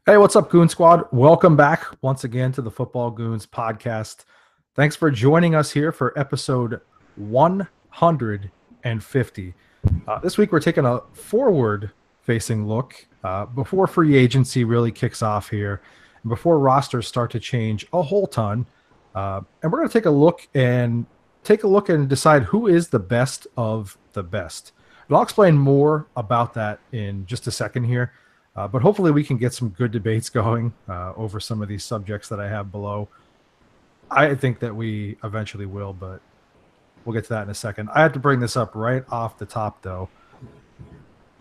Hey, what's up, Goon Squad? Welcome back once again to the Football Goons podcast. Thanks for joining us here for episode 150. This week, we're taking a forward facing look before free agency really kicks off here, and before rosters start to change a whole ton. And we're going to take a look and decide who is the best of the best. And I'll explain more about that in just a second here. But hopefully we can get some good debates going over some of these subjects that I have below. I think that we eventually will, but we'll get to that in a second. I have to bring this up right off the top, though.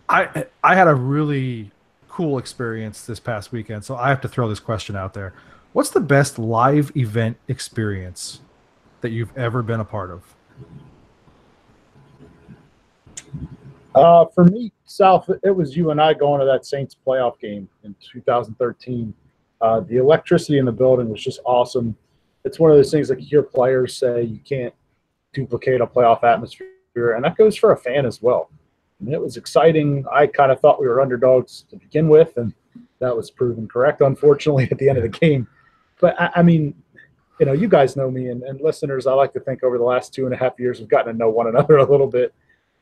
I had a really cool experience this past weekend, so I have to throw this question out there. What's the best live event experience that you've ever been a part of? For me, South, it was you and I going to that Saints playoff game in 2013. The electricity in the building was just awesome. It's one of those things like you hear players say you can't duplicate a playoff atmosphere, and that goes for a fan as well. I mean, it was exciting. I kind of thought we were underdogs to begin with, and that was proven correct, unfortunately, at the end of the game. But, I mean, you guys know me, and listeners, I like to think over the last 2.5 years we've gotten to know one another a little bit.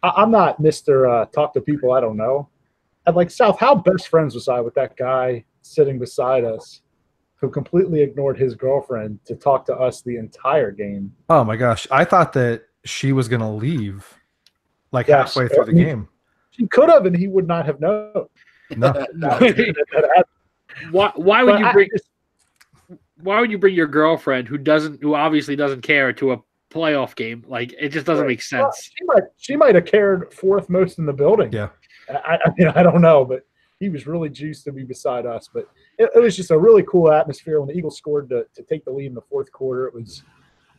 I'm not Mr. Talk to people I don't know. And like South, how best friends was I with that guy sitting beside us who completely ignored his girlfriend to talk to us the entire game? Oh my gosh. I thought that she was going to leave halfway through the game. She could have, and he would not have known. No. Why would you bring your girlfriend who obviously doesn't care to a playoff game? Like, it just doesn't make sense. She might have cared fourth most in the building. Yeah. I mean, I don't know, but he was really juiced to be beside us. But it was just a really cool atmosphere when the Eagles scored to take the lead in the fourth quarter. It was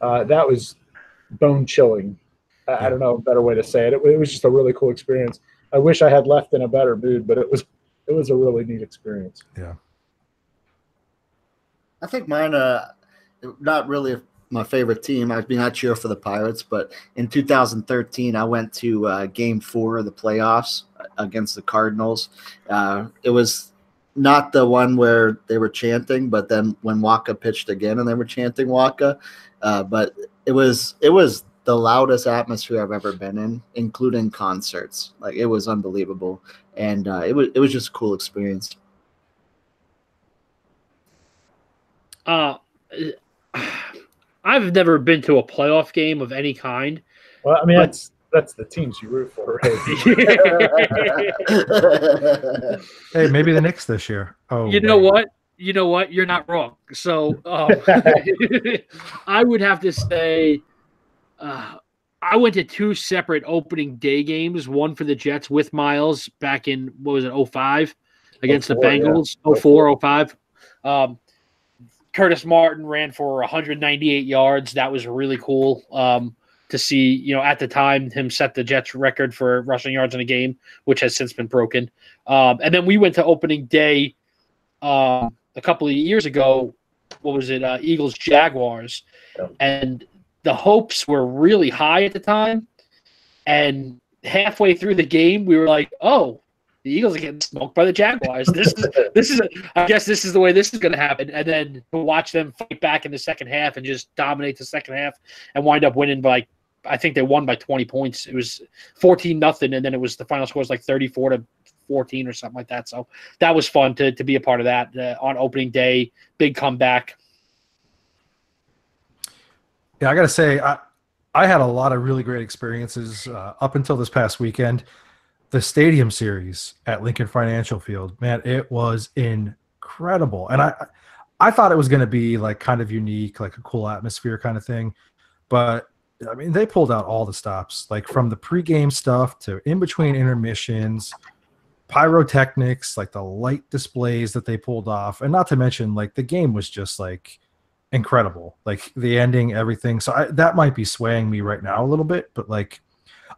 that was bone chilling. I don't know a better way to say it. It was just a really cool experience. I wish I had left in a better mood, but it was a really neat experience. Yeah. I think mine, not really my favorite team. I cheer for the Pirates, but in 2013, I went to Game 4 of the playoffs against the Cardinals. It was not the one where they were chanting, but then when Waka pitched again and they were chanting Waka. But it was the loudest atmosphere I've ever been in, including concerts. Like, it was unbelievable, and it was just a cool experience. I've never been to a playoff game of any kind. Well, I mean, that's the teams you root for, right? Hey, maybe the Knicks this year. Oh, you know what? You're not wrong. So I would have to say I went to two separate opening day games, one for the Jets with Miles back in, 2005 against the Bengals, 04, 05. Curtis Martin ran for 198 yards. That was really cool to see, at the time, him set the Jets record for rushing yards in a game, which has since been broken. And then we went to opening day a couple of years ago. What was it? Eagles-Jaguars. And the hopes were really high at the time. And halfway through the game, we were like, oh, the Eagles are getting smoked by the Jaguars. I guess this is the way this is going to happen. And then to watch them fight back in the second half and just dominate the second half and wind up winning by, I think they won by 20 points. It was 14-0, and then the final score was like 34-14 or something like that. So that was fun to be a part of that on opening day. Big comeback. Yeah, I got to say, I had a lot of really great experiences up until this past weekend. The Stadium Series at Lincoln Financial Field, man, it was incredible. And I thought it was going to be like kind of unique, like a cool atmosphere kind of thing. But I mean, they pulled out all the stops, like from the pregame stuff to in between intermissions, pyrotechnics, like the light displays that they pulled off. And not to mention, like, the game was just like incredible, like the ending, everything. So that might be swaying me right now a little bit, but like,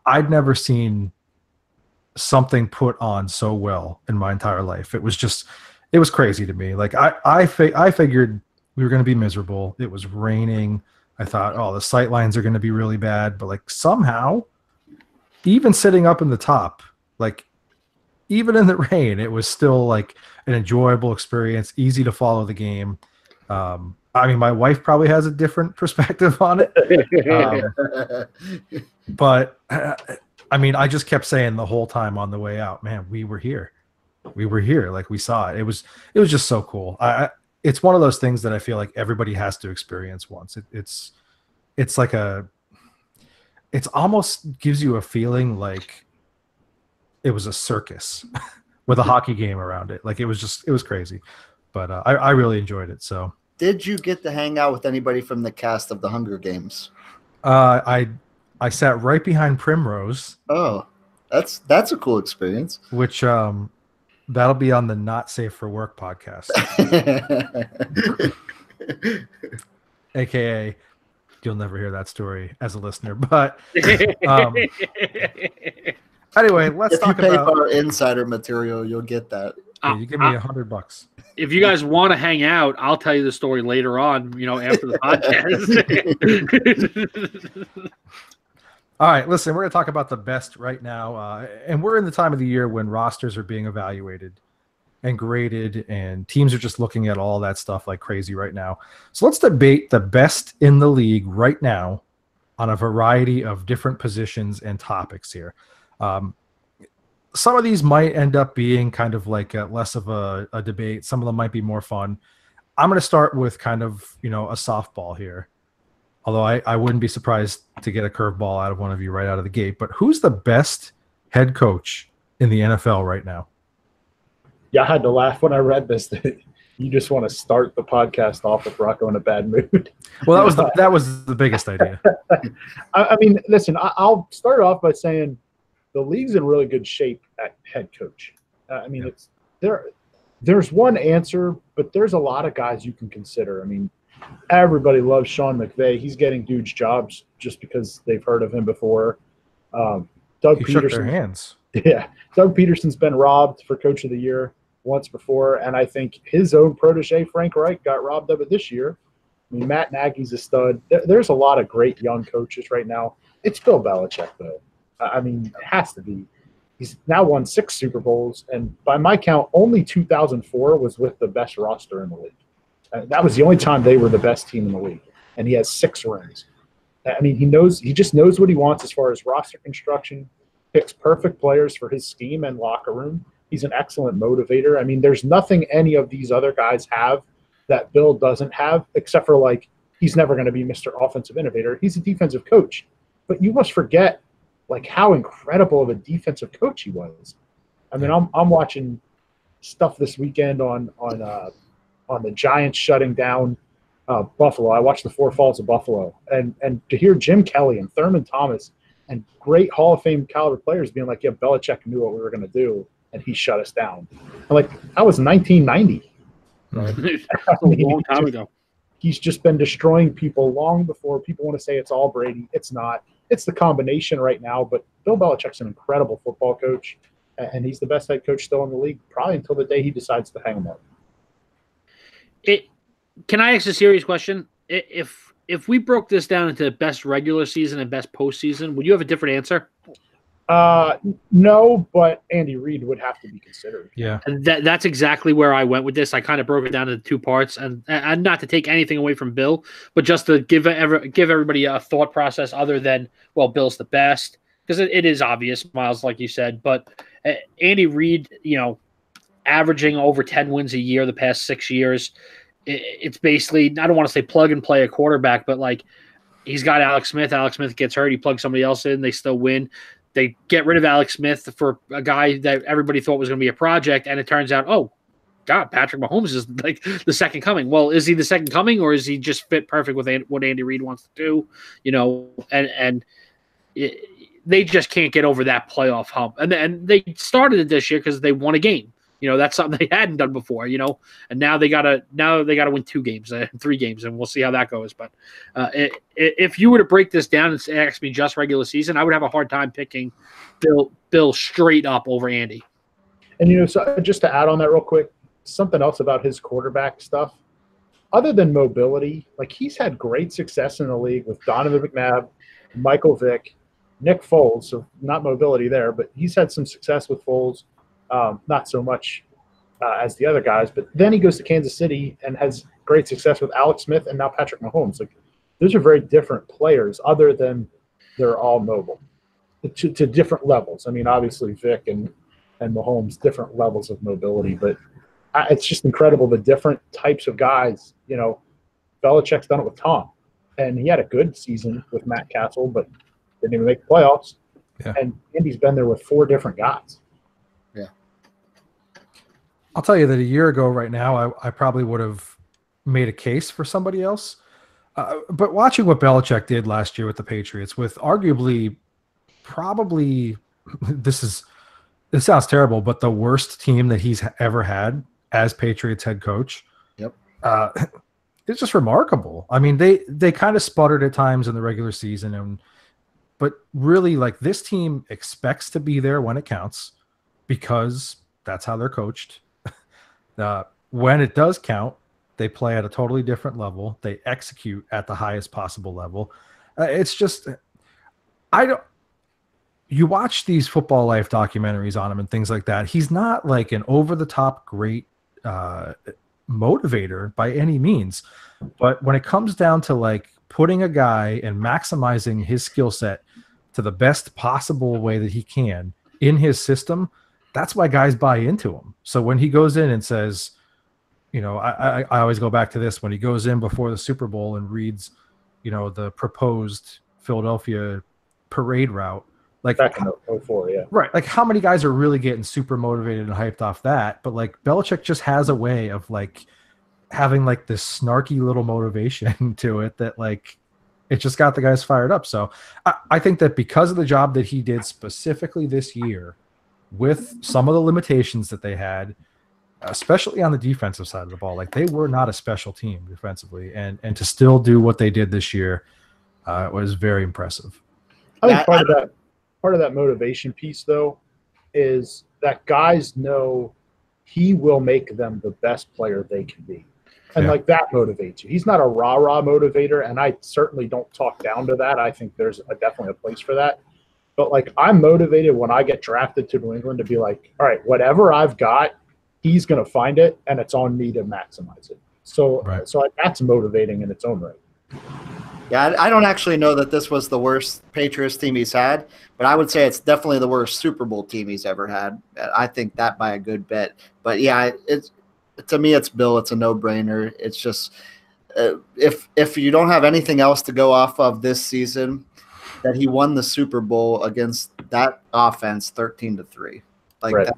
I'd never seen something put on so well in my entire life. It was crazy to me. Like, I figured we were going to be miserable. It was raining. I thought, oh, the sight lines are going to be really bad. But like, somehow, even sitting up in the top, like, even in the rain, it was still like an enjoyable experience, easy to follow the game. I mean, my wife probably has a different perspective on it. But I mean, I just kept saying the whole time on the way out, man, we were here. We were here. Like, we saw it. It was just so cool. It's one of those things that I feel like everybody has to experience once. It's like it's almost gives you a feeling like it was a circus with a hockey game around it. Like, it was crazy, but I really enjoyed it. So Did you get to hang out with anybody from the cast of the Hunger Games? I sat right behind Primrose. Oh, that's a cool experience. Which that'll be on the Not Safe for Work podcast. AKA, you'll never hear that story as a listener. But anyway, let's talk If you pay about for our insider material, you'll get that. yeah, you give me $100. If you guys want to hang out, I'll tell you the story later on, after the podcast. All right, listen, we're going to talk about the best right now. And we're in the time of the year when rosters are being evaluated and graded, and teams are just looking at all that stuff like crazy right now. So let's debate the best in the league right now on a variety of different positions and topics here. Some of these might end up being kind of like less of a debate. Some of them might be more fun. I'm going to start with kind of, a softball here. Although I wouldn't be surprised to get a curveball out of one of you right out of the gate. But who's the best head coach in the NFL right now? Yeah, I had to laugh when I read this. That you just want to start the podcast off with Rocco in a bad mood. Well, that was the biggest idea. I mean, listen, I'll start off by saying the league's in really good shape at head coach. I mean, it's there's one answer, but there's a lot of guys you can consider. I mean, everybody loves Sean McVay. He's getting huge jobs just because they've heard of him before. Doug He shook their Peterson. hands. Yeah, Doug Peterson's been robbed for Coach of the Year once before, and I think his own protege, Frank Reich, got robbed of it this year. I mean, Matt Nagy's a stud. There's a lot of great young coaches right now. It's Bill Belichick, though. I mean, it has to be. He's now won 6 Super Bowls, and by my count, only 2004 was with the best roster in the league. That was the only time they were the best team in the league, and he has 6 rings. I mean, he just knows what he wants as far as roster construction, picks perfect players for his scheme and locker room. He's an excellent motivator. I mean, there's nothing any of these other guys have that Bill doesn't have, except for, like, he's never going to be Mr. Offensive Innovator. He's a defensive coach. But you must forget, like, how incredible of a defensive coach he was. I mean, I'm watching stuff this weekend on the Giants shutting down Buffalo. I watched the Four Falls of Buffalo. And to hear Jim Kelly and Thurman Thomas and great Hall of Fame caliber players being like, yeah, Belichick knew what we were going to do, and he shut us down. I'm like, that was 1990. That's a long time ago. He's just been destroying people long before people want to say it's all Brady. It's not. It's the combination right now, but Bill Belichick's an incredible football coach, and he's the best head coach still in the league, probably until the day he decides to hang him up. Can I ask a serious question? If we broke this down into best regular season and best postseason, would you have a different answer? No, but Andy Reid would have to be considered. Yeah. And that's exactly where I went with this. I kind of broke it down into 2 parts, and not to take anything away from Bill, but just to give everybody a thought process other than, well, Bill's the best, because it is obvious, Miles, like you said. But Andy Reid, averaging over 10 wins a year the past 6 years, it's basically, I don't want to say plug and play a quarterback, but like he's got Alex Smith. Alex Smith gets hurt. He plugs somebody else in. They still win. They get rid of Alex Smith for a guy that everybody thought was going to be a project, and it turns out, oh, God, Patrick Mahomes is like the second coming. Well, is he the second coming, or is he just fit perfect with what Andy Reid wants to do? They just can't get over that playoff hump. And they started it this year because they won a game. That's something they hadn't done before. And now they gotta win 2 games, 3 games, and we'll see how that goes. But if you were to break this down and ask me just regular season, I would have a hard time picking Bill straight up over Andy. And so just to add on that real quick, something else about his quarterback stuff. Other than mobility, like he's had great success in the league with Donovan McNabb, Michael Vick, Nick Foles. So not mobility there, but he's had some success with Foles. not so much as the other guys. But then he goes to Kansas City and has great success with Alex Smith and now Patrick Mahomes. Like, those are very different players, other than they're all mobile to different levels. I mean, obviously Vic and Mahomes, different levels of mobility, but it's just incredible the different types of guys. You know, Belichick's done it with Tom, and he had a good season with Matt Castle, but didn't even make the playoffs. Yeah. And Andy's been there with 4 different guys. Yeah. I'll tell you that a year ago right now, I probably would have made a case for somebody else. But watching what Belichick did last year with the Patriots, with arguably probably this sounds terrible, but the worst team that he's ever had as Patriots head coach. Yep. It's just remarkable. I mean, they kind of sputtered at times in the regular season, but really, like, this team expects to be there when it counts because that's how they're coached. When it does count, they play at a totally different level. They execute at the highest possible level. It's just, you watch these Football Life documentaries on him and things like that. He's not like an over-the-top great motivator by any means. But when it comes down to like putting a guy and maximizing his skill set to the best possible way that he can in his system, that's why guys buy into him. So when he goes in and says, you know, I always go back to this, when he goes in before the Super Bowl and reads, you know, the proposed Philadelphia parade route, like Back in 04, yeah. right, like how many guys are really getting super motivated and hyped off that? But like Belichick just has a way of like having like this snarky little motivation to it that like it just got the guys fired up. So I think that because of the job that he did specifically this year with some of the limitations that they had, especially on the defensive side of the ball, like they were not a special team defensively, and to still do what they did this year was very impressive. I think part of that motivation piece, though, is that guys know he will make them the best player they can be. And like that motivates you. He's not a rah-rah motivator, and I certainly don't talk down to that. I think there's definitely a place for that. But like I'm motivated when I get drafted to New England to be like, all right, whatever I've got, he's going to find it, and it's on me to maximize it. So, that's motivating in its own right. Yeah, I don't actually know that this was the worst Patriots team he's had, but I would say it's definitely the worst Super Bowl team he's ever had. I think that by a good bit. But yeah, to me, it's Bill. It's a no-brainer. It's just if you don't have anything else to go off of this season, that he won the Super Bowl against that offense 13-3. Like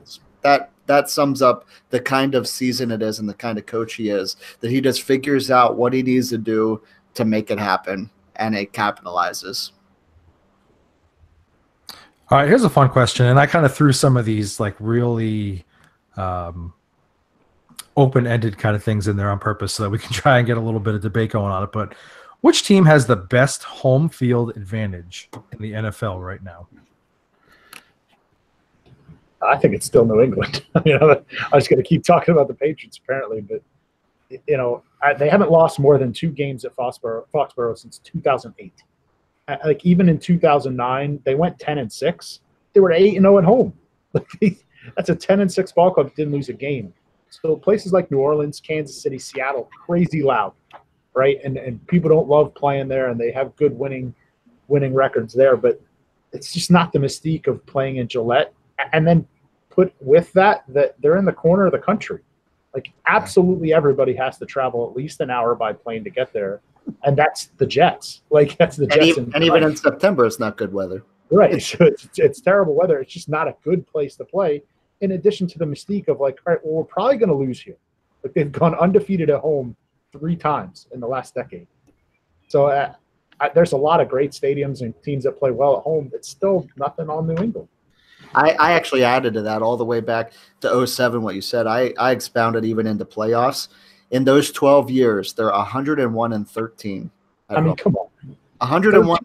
that sums up the kind of season it is and the kind of coach he is, that he just figures out what he needs to do to make it happen, and it capitalizes. All right, here's a fun question, and I kind of threw some of these like really open-ended kind of things in there on purpose so that we can try and get a little bit of debate going on it. But which team has the best home field advantage in the NFL right now? I think it's still New England. You know, I was going to keep talking about the Patriots apparently, but you know, they haven't lost more than 2 games at Foxborough since 2008. Like even in 2009, they went 10-6. They were 8-0 at home. That's a 10-6 ball club that didn't lose a game. So places like New Orleans, Kansas City, Seattle, crazy loud, right? And people don't love playing there, and they have good winning records there. But it's just not the mystique of playing in Gillette. And then put with that they're in the corner of the country. Like absolutely everybody has to travel at least an hour by plane to get there, and that's the Jets. Like that's the Jets. And even in September, it's not good weather. Right. So it's terrible weather. It's just not a good place to play. In addition to the mystique of like, all right, well, we're probably going to lose here. Like they've gone undefeated at home 3 times in the last decade. So there's a lot of great stadiums and teams that play well at home. It's still nothing on New England. I actually added to that all the way back to 07, what you said. I expounded even into playoffs. In those 12 years, they're 101-13. I mean, come on. 101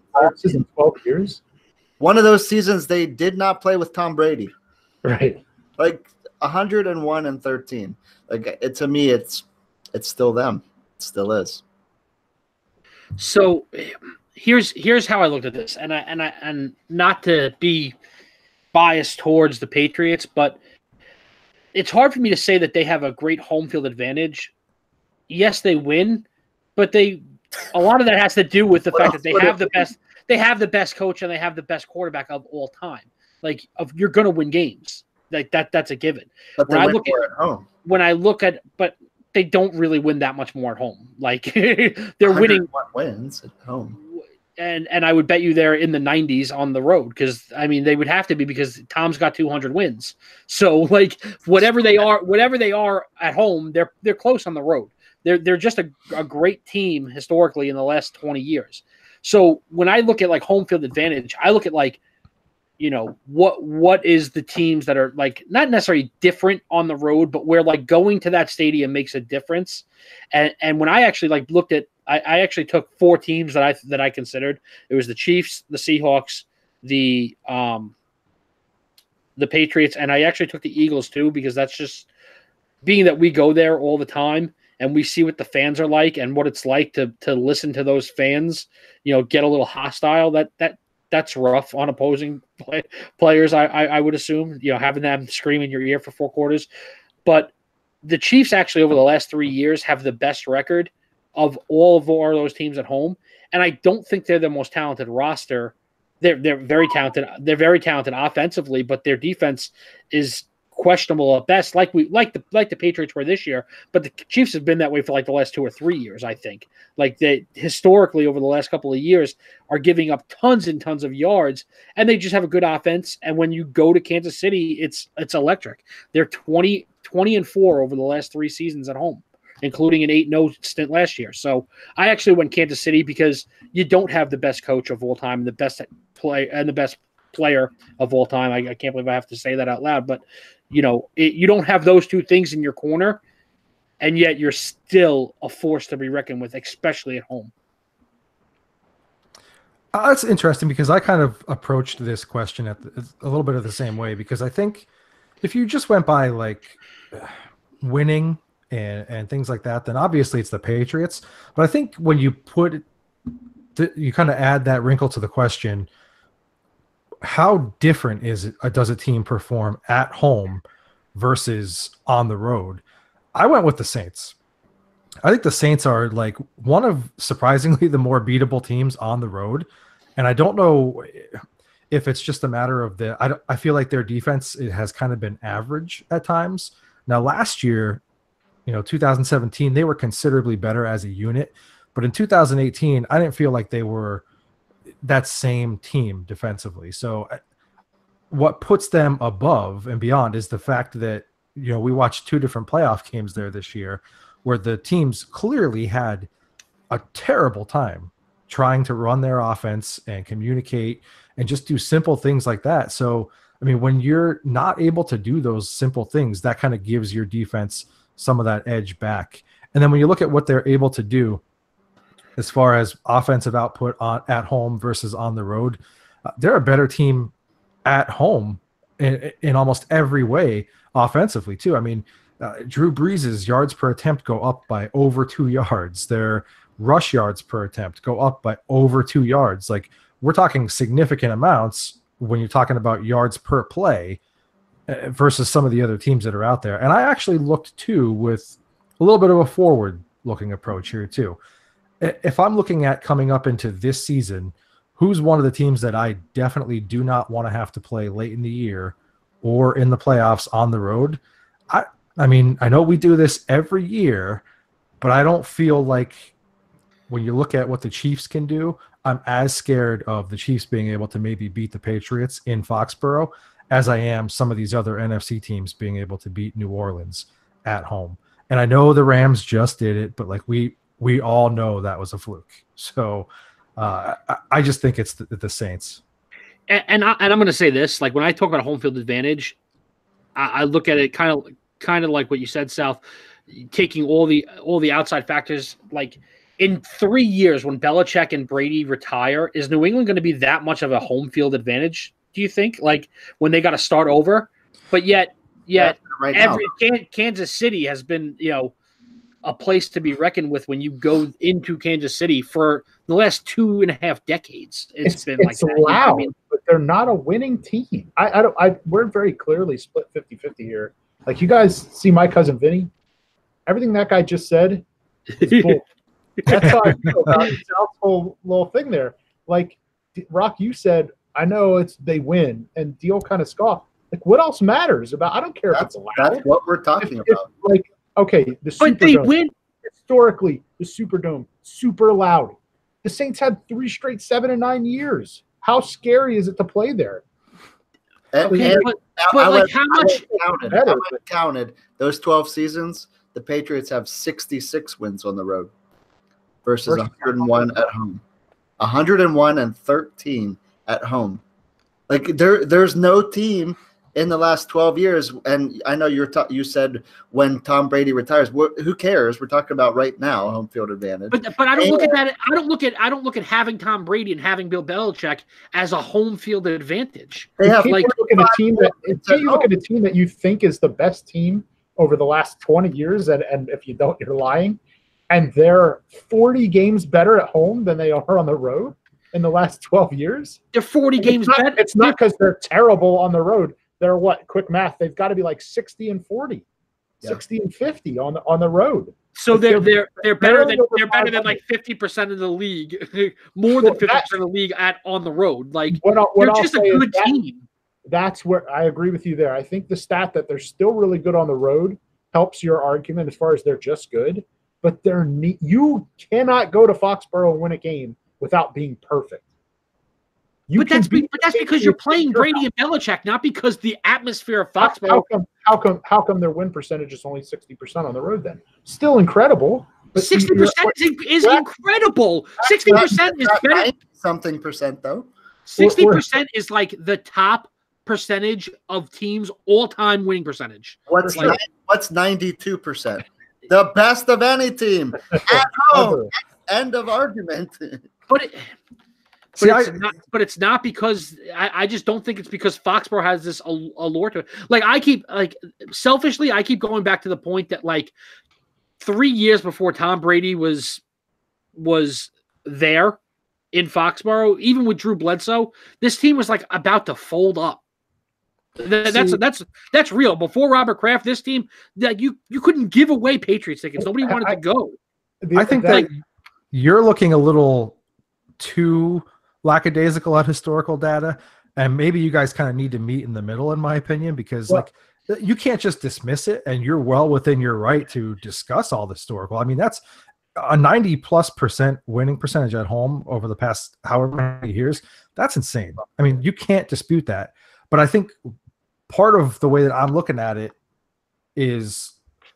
in 12 years? One of those seasons they did not play with Tom Brady. Right. Like 101-13. Like to me, it's still them. It still is. So here's how I looked at this, and not to be biased towards the Patriots, but it's hard for me to say that they have a great home field advantage. Yes, they win, but a lot of that has to do with the fact that they have the best coach and they have the best quarterback of all time. Like, you're going to win games. Like that's a given. But when I look at, but they don't really win that much more at home. Like they're winning wins at home. And I would bet you they're in the 90s on the road, because I mean they would have to be, because Tom's got 200 wins. So like whatever they are at home, they're close on the road. They're just a great team historically in the last 20 years. So when I look at like home field advantage, I look at like, you know, what is the teams that are like not necessarily different on the road, but where like going to that stadium makes a difference. And when I actually like looked at, I actually took 4 teams that I considered. It was the Chiefs, the Seahawks, the Patriots, and I actually took the Eagles too, because that's just being that we go there all the time and we see what the fans are like and what it's like to listen to those fans, you know, get a little hostile. That's rough on opposing players, I would assume, you know, having them scream in your ear for 4 quarters. But the Chiefs actually over the last 3 years have the best record of all of those teams at home. And I don't think they're the most talented roster. They're very talented. They're very talented offensively, but their defense is questionable at best, like the Patriots were this year. But the Chiefs have been that way for like the last 2 or 3 years, I think. Like they historically over the last couple of years are giving up tons and tons of yards, and they just have a good offense. And when you go to Kansas City, it's electric. They're 20-4 over the last 3 seasons at home, including an 8-0 stint last year. So I actually went Kansas City because you don't have the best coach of all time, the best player of all time. I can't believe I have to say that out loud, but you know, you don't have those 2 things in your corner, and yet you're still a force to be reckoned with, especially at home. That's interesting, because I kind of approached this question a little bit of the same way, because I think if you just went by like winning and things like that, then obviously it's the Patriots. But I think when you you kind of add that wrinkle to the question, how different does a team perform at home versus on the road? I went with the Saints. I think the Saints are like one of surprisingly the more beatable teams on the road. And I don't know if it's just a matter of I feel like their defense, it has kind of been average at times. Now last year, you know, 2017, they were considerably better as a unit, but in 2018, I didn't feel like they were that same team defensively. So what puts them above and beyond is the fact that, you know, we watched 2 different playoff games there this year where the teams clearly had a terrible time trying to run their offense and communicate and just do simple things like that. So, I mean, when you're not able to do those simple things, that kind of gives your defense some of that edge back. And then when you look at what they're able to do as far as offensive output at home versus on the road, they're a better team at home in almost every way offensively too. I mean, Drew Brees' yards per attempt go up by over 2 yards. Their rush yards per attempt go up by over 2 yards. Like, we're talking significant amounts when you're talking about yards per play versus some of the other teams that are out there. And I actually looked too with a little bit of a forward-looking approach here too. If I'm looking at coming up into this season, who's one of the teams that I definitely do not want to have to play late in the year or in the playoffs on the road? I mean, I know we do this every year, but I don't feel like when you look at what the Chiefs can do, I'm as scared of the Chiefs being able to maybe beat the Patriots in Foxborough as I am some of these other NFC teams being able to beat New Orleans at home. And I know the Rams just did it, but like we all know that was a fluke. So I just think it's the Saints. And I'm going to say this, like when I talk about home field advantage, I look at it kind of like what you said, South, taking all the outside factors. Like in 3 years, when Belichick and Brady retire, is New England going to be that much of a home field advantage? Do you think? Like when they got to start over, but yet Kansas City has been, you know, a place to be reckoned with when you go into Kansas City for the last 2.5 decades. It's been like that. Loud, but they're not a winning team. We're very clearly split 50-50 here. Like, you guys see my cousin Vinny? Everything that guy just said is bull. That's how I feel about South's whole little thing there. Like, Rock, you said, I know they win, and Deal kind of scoffed. Like, what else matters about? I don't care if it's loud. That's what we're talking about. Like, okay, the Superdome. But they win. Historically, the Superdome, super loud. The Saints had 3 straight 7 and 9 years. How scary is it to play there? Okay, but like, how much? I counted those 12 seasons. The Patriots have 66 wins on the road versus 101 at home. 101 and 13 at home. Like, there's no team in the last 12 years, and I know you said when Tom Brady retires, who cares? We're talking about right now, home field advantage. But I don't look at that. I don't look at having Tom Brady and having Bill Belichick as a home field advantage. They have like look at a team that you think is the best team over the last 20 years, and if you don't, you're lying. And they're 40 games better at home than they are on the road in the last 12 years. They're 40 games better. It's not because they're terrible on the road. They're what? Quick math. They've got to be like 60 and 40, 60 and 50 on the road. So they're better than like 50% of the league, more than 50% of the league on the road. Like, they're just a good team. That's where I agree with you there. I think the stat that they're still really good on the road helps your argument as far as they're just good. But you cannot go to Foxborough and win a game without being perfect. But that's because you're playing Brady and Belichick, not because the atmosphere of Foxborough. How come their win percentage is only 60% on the road then? Still incredible. 60% is incredible. 60% is better. Something percent though. 60% is like the top percentage of teams' all-time winning percentage. What's 92%? The best of any team at home. End of argument. But it's not because I just don't think it's because Foxborough has this allure to it. Like, selfishly, I keep going back to the point that, like, 3 years before Tom Brady was there in Foxborough, even with Drew Bledsoe, this team was like about to fold up. That's real. Before Robert Kraft, this team, that you couldn't give away Patriots tickets. Nobody wanted to go. I think that you're looking a little too lackadaisical at historical data, and maybe you guys kind of need to meet in the middle, in my opinion, because you can't just dismiss it, and you're well within your right to discuss all the historical. I mean, that's a 90+% winning percentage at home over the past however many years. That's insane. I mean, you can't dispute that. But I think part of the way that I'm looking at it is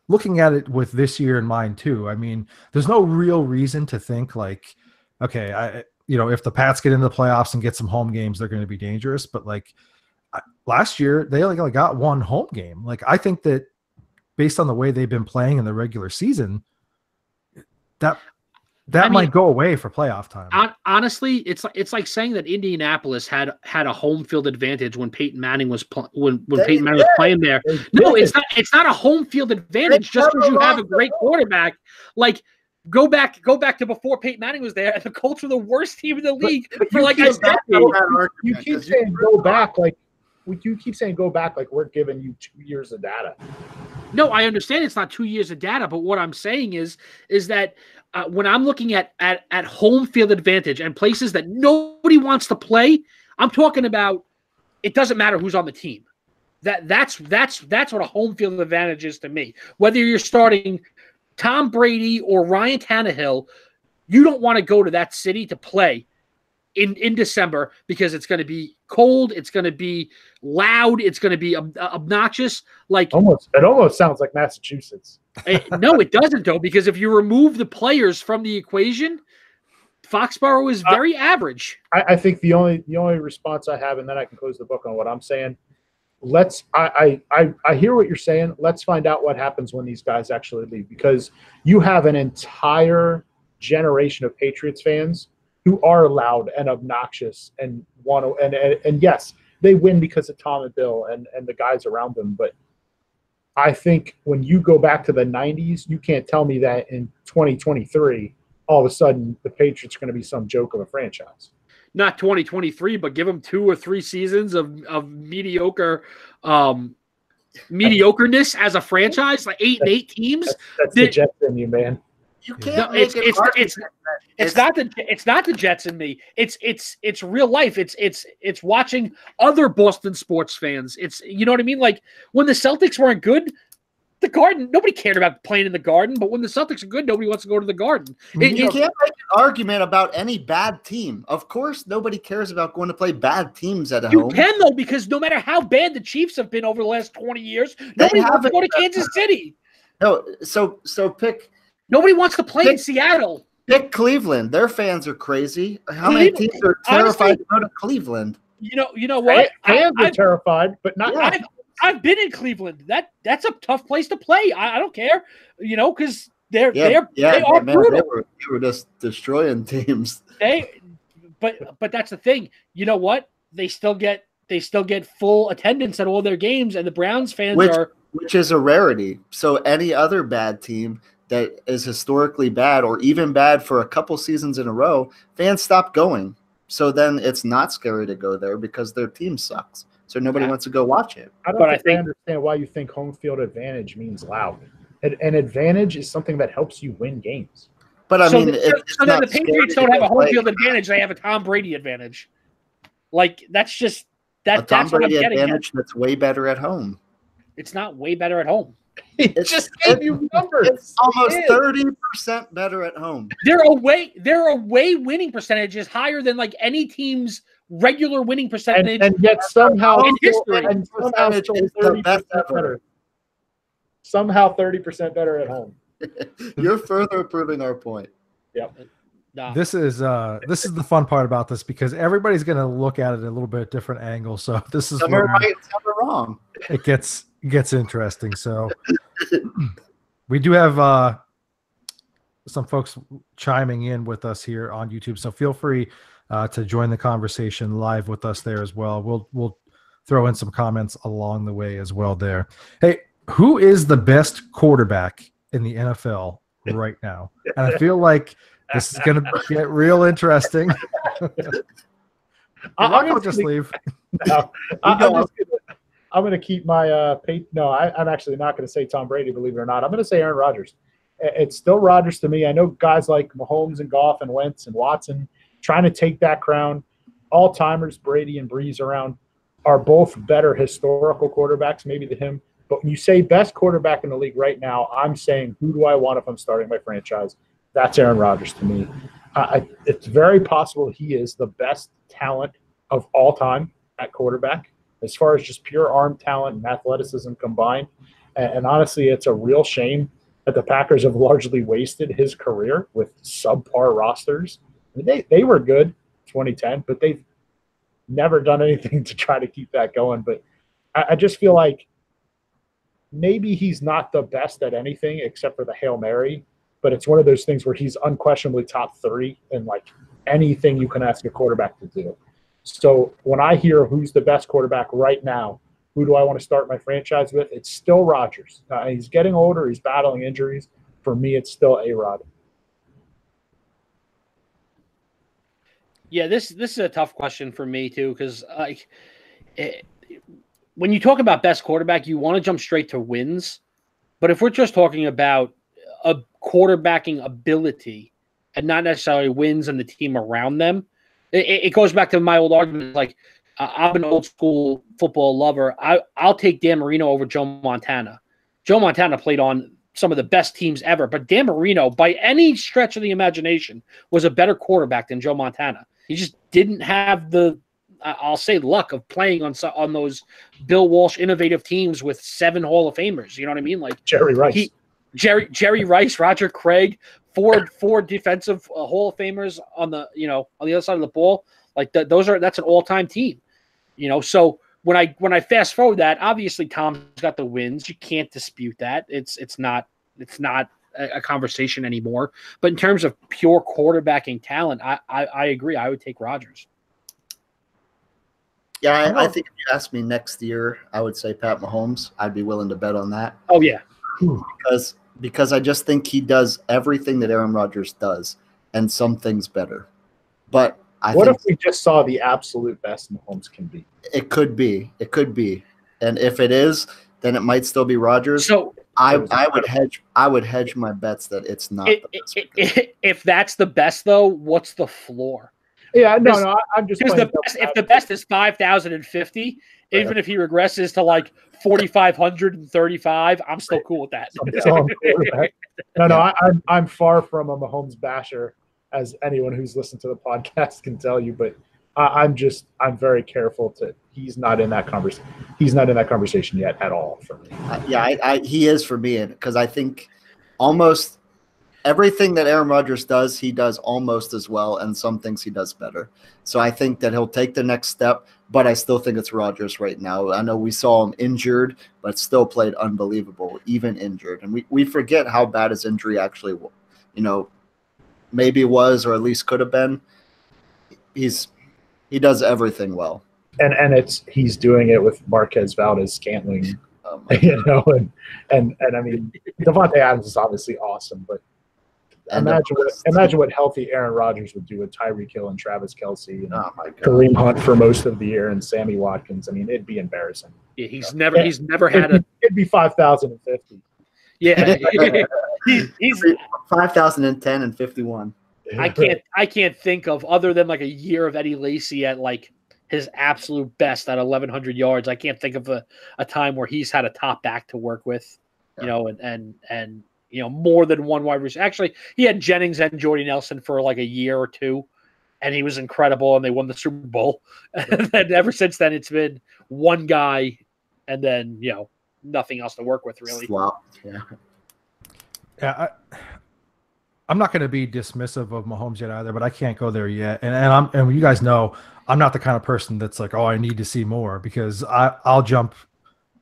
looking at it with this year in mind too. I mean, there's no real reason to think like, okay, if the Pats get into the playoffs and get some home games, they're going to be dangerous. But like last year, they only got one home game. Like, I think that based on the way they've been playing in the regular season, that might go away for playoff time. Honestly, it's like saying that Indianapolis had a home field advantage when Peyton Manning was Peyton Manning was playing there. No, it's not a home field advantage just because you have a great quarterback. Like, go back to before Peyton Manning was there, and the Colts were the worst team in the league for like a decade. You keep saying go back, like you keep saying go back, like we're giving you 2 years of data. No, I understand it's not 2 years of data, but what I'm saying is that when I'm looking at home field advantage and places that nobody wants to play, I'm talking about it doesn't matter who's on the team. That's what a home field advantage is to me. Whether you're starting Tom Brady or Ryan Tannehill, you don't want to go to that city to play in December because it's going to be cold, it's going to be loud, it's going to be obnoxious. Like it almost sounds like Massachusetts. No, it doesn't though, because if you remove the players from the equation, Foxborough is very average. I think the only response I have, and then I can close the book on what I'm saying. I hear what you're saying. Let's find out what happens when these guys actually leave, because you have an entire generation of Patriots fans who are loud and obnoxious and want to, and yes, they win because of Tom and Bill and the guys around them. But I think when you go back to the 90s, you can't tell me that in 2023, all of a sudden the Patriots are going to be some joke of a franchise. Not 2023, but give them 2 or 3 seasons of mediocre mediocreness as a franchise, like 8-8 teams. That's the Jets in you, man. You can't No, make it's not the Jets in me. It's real life. It's watching other Boston sports fans. It's, you know what I mean? Like when the Celtics weren't good, the Garden, nobody cared about playing in the Garden, but when the Celtics are good, nobody wants to go to the Garden. You can't make an argument about any bad team. Of course, nobody cares about going to play bad teams at home. You can, though, because no matter how bad the Chiefs have been over the last 20 years, nobody wants to go to Kansas City. No, so pick. Nobody wants to play in Seattle. Pick Cleveland. Their fans are crazy. How many teams are terrified to go to Cleveland? You know what? Fans are terrified, but not. Yeah. I've been in Cleveland. That's a tough place to play. I don't care, because they are brutal. They were just destroying teams. But that's the thing. You know what? They still get full attendance at all their games, and the Browns fans which is a rarity. So any other bad team that is historically bad or even bad for a couple seasons in a row, fans stop going. So then it's not scary to go there because their team sucks. So nobody wants to go watch it. I understand why you think home field advantage means loud. An advantage is something that helps you win games. But I mean, the Patriots don't have a home field advantage; they have a Tom Brady advantage. Like that's just that. That's what I'm getting at. That's way better at home. It's not way better at home. It just gave you numbers. It's almost 30% better at home. Their away winning percentage is higher than like any team's regular winning percentage, and yet somehow in history, somehow 30% better at home. You're further proving our point. Yep. Nah. This is the fun part about this because everybody's going to look at it a little bit different angle. So this is some are right, some are wrong. It gets interesting. So we do have some folks chiming in with us here on YouTube. So feel free to join the conversation live with us there as well. We'll throw in some comments along the way as well there. Hey, who is the best quarterback in the NFL right now? And I feel like this is going to get real interesting. I'll just leave. No, I'm going to keep my I'm actually not going to say Tom Brady, believe it or not. I'm going to say Aaron Rodgers. It's still Rodgers to me. I know guys like Mahomes and Goff and Wentz and Watson trying to take that crown. All-timers, Brady and Breeze around, are both better historical quarterbacks maybe than him. But when you say best quarterback in the league right now, I'm saying who do I want if I'm starting my franchise? That's Aaron Rodgers to me. It's very possible he is the best talent of all time at quarterback as far as just pure arm talent and athleticism combined. And honestly, it's a real shame that the Packers have largely wasted his career with subpar rosters. I mean, they were good 2010, but they've never done anything to try to keep that going. But I just feel like maybe he's not the best at anything except for the Hail Mary, but it's one of those things where he's unquestionably top 3 in like anything you can ask a quarterback to do. So when I hear who's the best quarterback right now, who do I want to start my franchise with? It's still Rodgers. He's getting older. He's battling injuries. For me, it's still A-Rod. Yeah, this is a tough question for me too, because when you talk about best quarterback, you want to jump straight to wins. But if we're just talking about a quarterbacking ability and not necessarily wins and the team around them, it goes back to my old argument. Like, I'm an old school football lover. I'll take Dan Marino over Joe Montana. Joe Montana played on some of the best teams ever, but Dan Marino, by any stretch of the imagination, was a better quarterback than Joe Montana. He just didn't have the, I'll say, luck of playing on those Bill Walsh innovative teams with 7 Hall of Famers. You know what I mean? Like Jerry Rice, Jerry Rice, Roger Craig, four defensive Hall of Famers on the other side of the ball. Like that's an all-time team. So when I fast forward that, obviously Tom's got the wins. You can't dispute that. It's not a conversation anymore. But in terms of pure quarterbacking talent, I agree. I would take Rodgers. Yeah, I think if you asked me next year, I would say Pat Mahomes. I'd be willing to bet on that. Oh yeah, because I just think he does everything that Aaron Rodgers does, and some things better. But what if we just saw the absolute best Mahomes can be? It could be. And if it is, then it might still be Rodgers. So I would hedge my bets that it's not the best. If that's the best, though, what's the floor? Yeah, no, I'm just because if the best is 5,050, even if he regresses to like 4,535, I'm still cool with that. No, I'm far from a Mahomes basher, as anyone who's listened to the podcast can tell you. But I'm very careful to. He's not in that conversation. He's not in that conversation yet at all for me. He is for me, because I think almost everything that Aaron Rodgers does, he does almost as well, and some things he does better. So I think that he'll take the next step, but I still think it's Rodgers right now. I know we saw him injured, but still played unbelievable, even injured. And we forget how bad his injury actually, maybe was, or at least could have been. He does everything well. And he's doing it with Marquez Valdez-Scantling, and I mean, Davante Adams is obviously awesome, but imagine what healthy Aaron Rodgers would do with Tyreek Hill and Travis Kelce and Kareem Hunt for most of the year and Sammy Watkins. I mean, it'd be embarrassing. Yeah, he's never had a. It'd be 5,050. Yeah, he's 5,010 and 51. I can't think of, other than like a year of Eddie Lacy at like his absolute best at 1,100 yards. I can't think of a time where he's had a top back to work with, and more than one wide receiver. Actually, he had Jennings and Jordy Nelson for like a year or two, and he was incredible, and they won the Super Bowl. And then ever since then, it's been one guy, and then nothing else to work with really. Flop. Yeah, I'm not going to be dismissive of Mahomes yet either, but I can't go there yet. And you guys know I'm not the kind of person that's like, oh, I need to see more, because I'll jump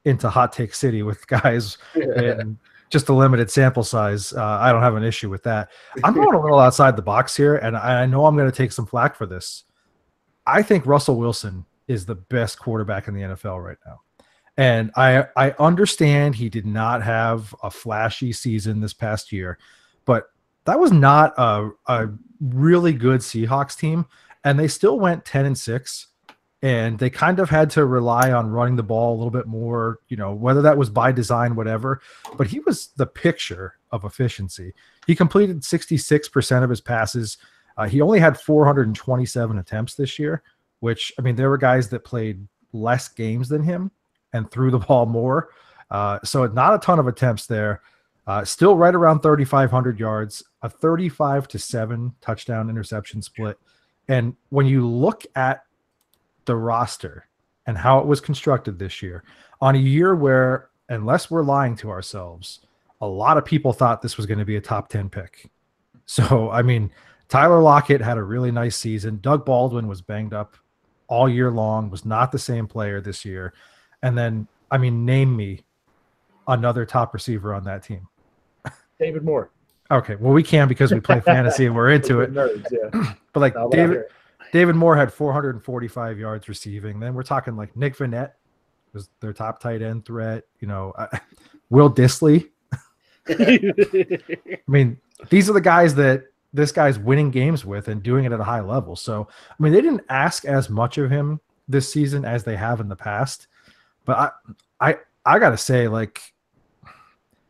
into hot take city with guys and just a limited sample size. I don't have an issue with that. I'm going a little outside the box here, and I know I'm going to take some flack for this. I think Russell Wilson is the best quarterback in the NFL right now. And I understand he did not have a flashy season this past year, but that was not a really good Seahawks team, and they still went 10-6. And they kind of had to rely on running the ball a little bit more, whether that was by design, whatever. But he was the picture of efficiency. He completed 66% of his passes. He only had 427 attempts this year, which, I mean, there were guys that played less games than him and threw the ball more. So not a ton of attempts there. Still right around 3,500 yards, a 35-7 touchdown interception split. And when you look at the roster and how it was constructed this year, on a year where, unless we're lying to ourselves, a lot of people thought this was going to be a top 10 pick. So, I mean, Tyler Lockett had a really nice season. Doug Baldwin was banged up all year long, was not the same player this year. And then, I mean, name me another top receiver on that team. David Moore. Okay, well, we can, because we play fantasy and we're into it. Nerds, yeah. But like David Moore had 445 yards receiving. Then we're talking like Nick Vannett was their top tight end threat. Will Dissly. I mean, these are the guys that this guy's winning games with and doing it at a high level. So, I mean, they didn't ask as much of him this season as they have in the past. But I got to say, like,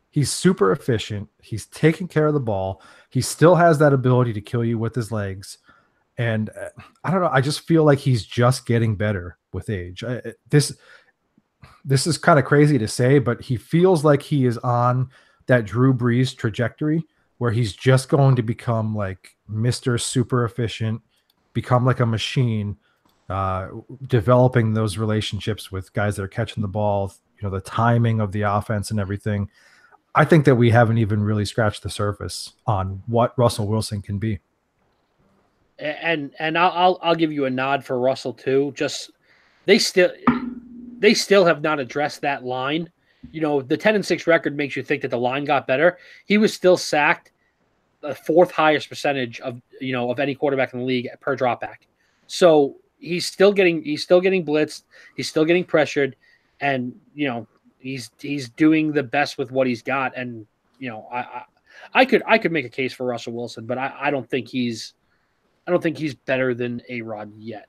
he's super efficient. He's taking care of the ball. He still has that ability to kill you with his legs. And I don't know. I just feel like he's just getting better with age. This is kind of crazy to say, but he feels like he is on that Drew Brees trajectory where he's just going to become like Mr. Super Efficient, become like a machine, developing those relationships with guys that are catching the ball, the timing of the offense and everything. I think that we haven't even really scratched the surface on what Russell Wilson can be. And I'll give you a nod for Russell too. Just they still have not addressed that line. The 10-6 record makes you think that the line got better. He was still sacked the fourth highest percentage of any quarterback in the league per dropback. So he's still getting blitzed. He's still getting pressured, and he's doing the best with what he's got. And I could make a case for Russell Wilson, but I don't think he's better than A-Rod yet.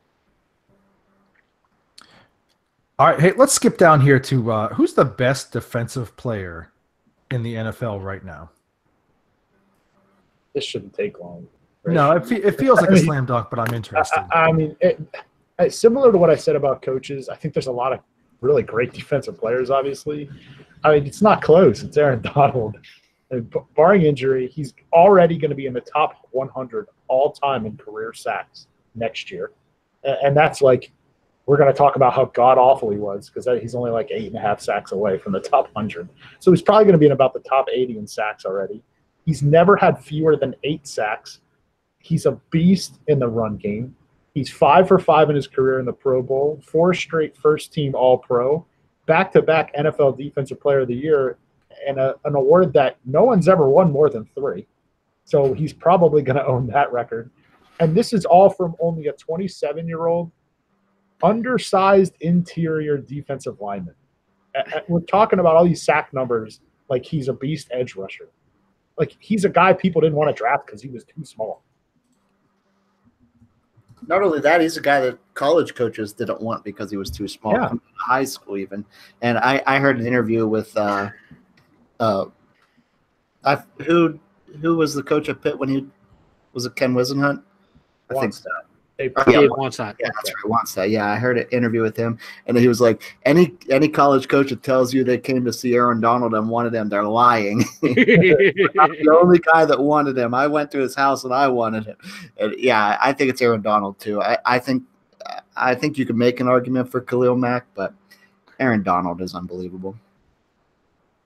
All right, hey, let's skip down here to who's the best defensive player in the NFL right now? This shouldn't take long. Right? No, it feels like a slam dunk, but I'm interested. I mean, similar to what I said about coaches, I think there's a lot of really great defensive players, obviously. I mean, it's not close. It's Aaron Donald. And barring injury, he's already going to be in the top 100 all time in career sacks next year. And that's like, we're going to talk about how god awful he was because he's only like 8.5 sacks away from the top 100. So he's probably going to be in about the top 80 in sacks already. He's never had fewer than 8 sacks. He's a beast in the run game. He's 5 for 5 in his career in the Pro Bowl, 4 straight first-team All-Pro, back-to-back NFL Defensive Player of the Year, and an award that no one's ever won more than 3. So he's probably going to own that record. And this is all from only a 27-year-old, undersized interior defensive lineman. We're talking about all these sack numbers like he's a beast edge rusher. Like he's a guy people didn't want to draft because he was too small. Not only that, he's a guy that college coaches didn't want because he was too small. Yeah. High school even. And I heard an interview with who was the coach at Pitt when he was it Ken Wisenhunt? I think so. Dave wants that. Yeah, that's right. Wants that. Yeah, I heard an interview with him, and he was like, "Any college coach that tells you they came to see Aaron Donald and wanted him, they're lying." I'm the only guy that wanted him. I went to his house and I wanted him. And yeah, I think it's Aaron Donald too. I think you can make an argument for Khalil Mack, but Aaron Donald is unbelievable.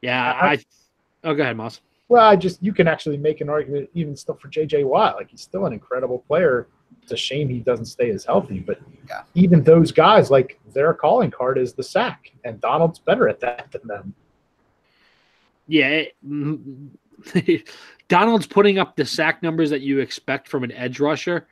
Yeah, go ahead, Moss. Well, you can actually make an argument even still for J.J. Watt. Like he's still an incredible player. It's a shame he doesn't stay as healthy, but yeah. Even those guys, like their calling card is the sack, and Donald's better at that than them. Yeah, Donald's putting up the sack numbers that you expect from an edge rusher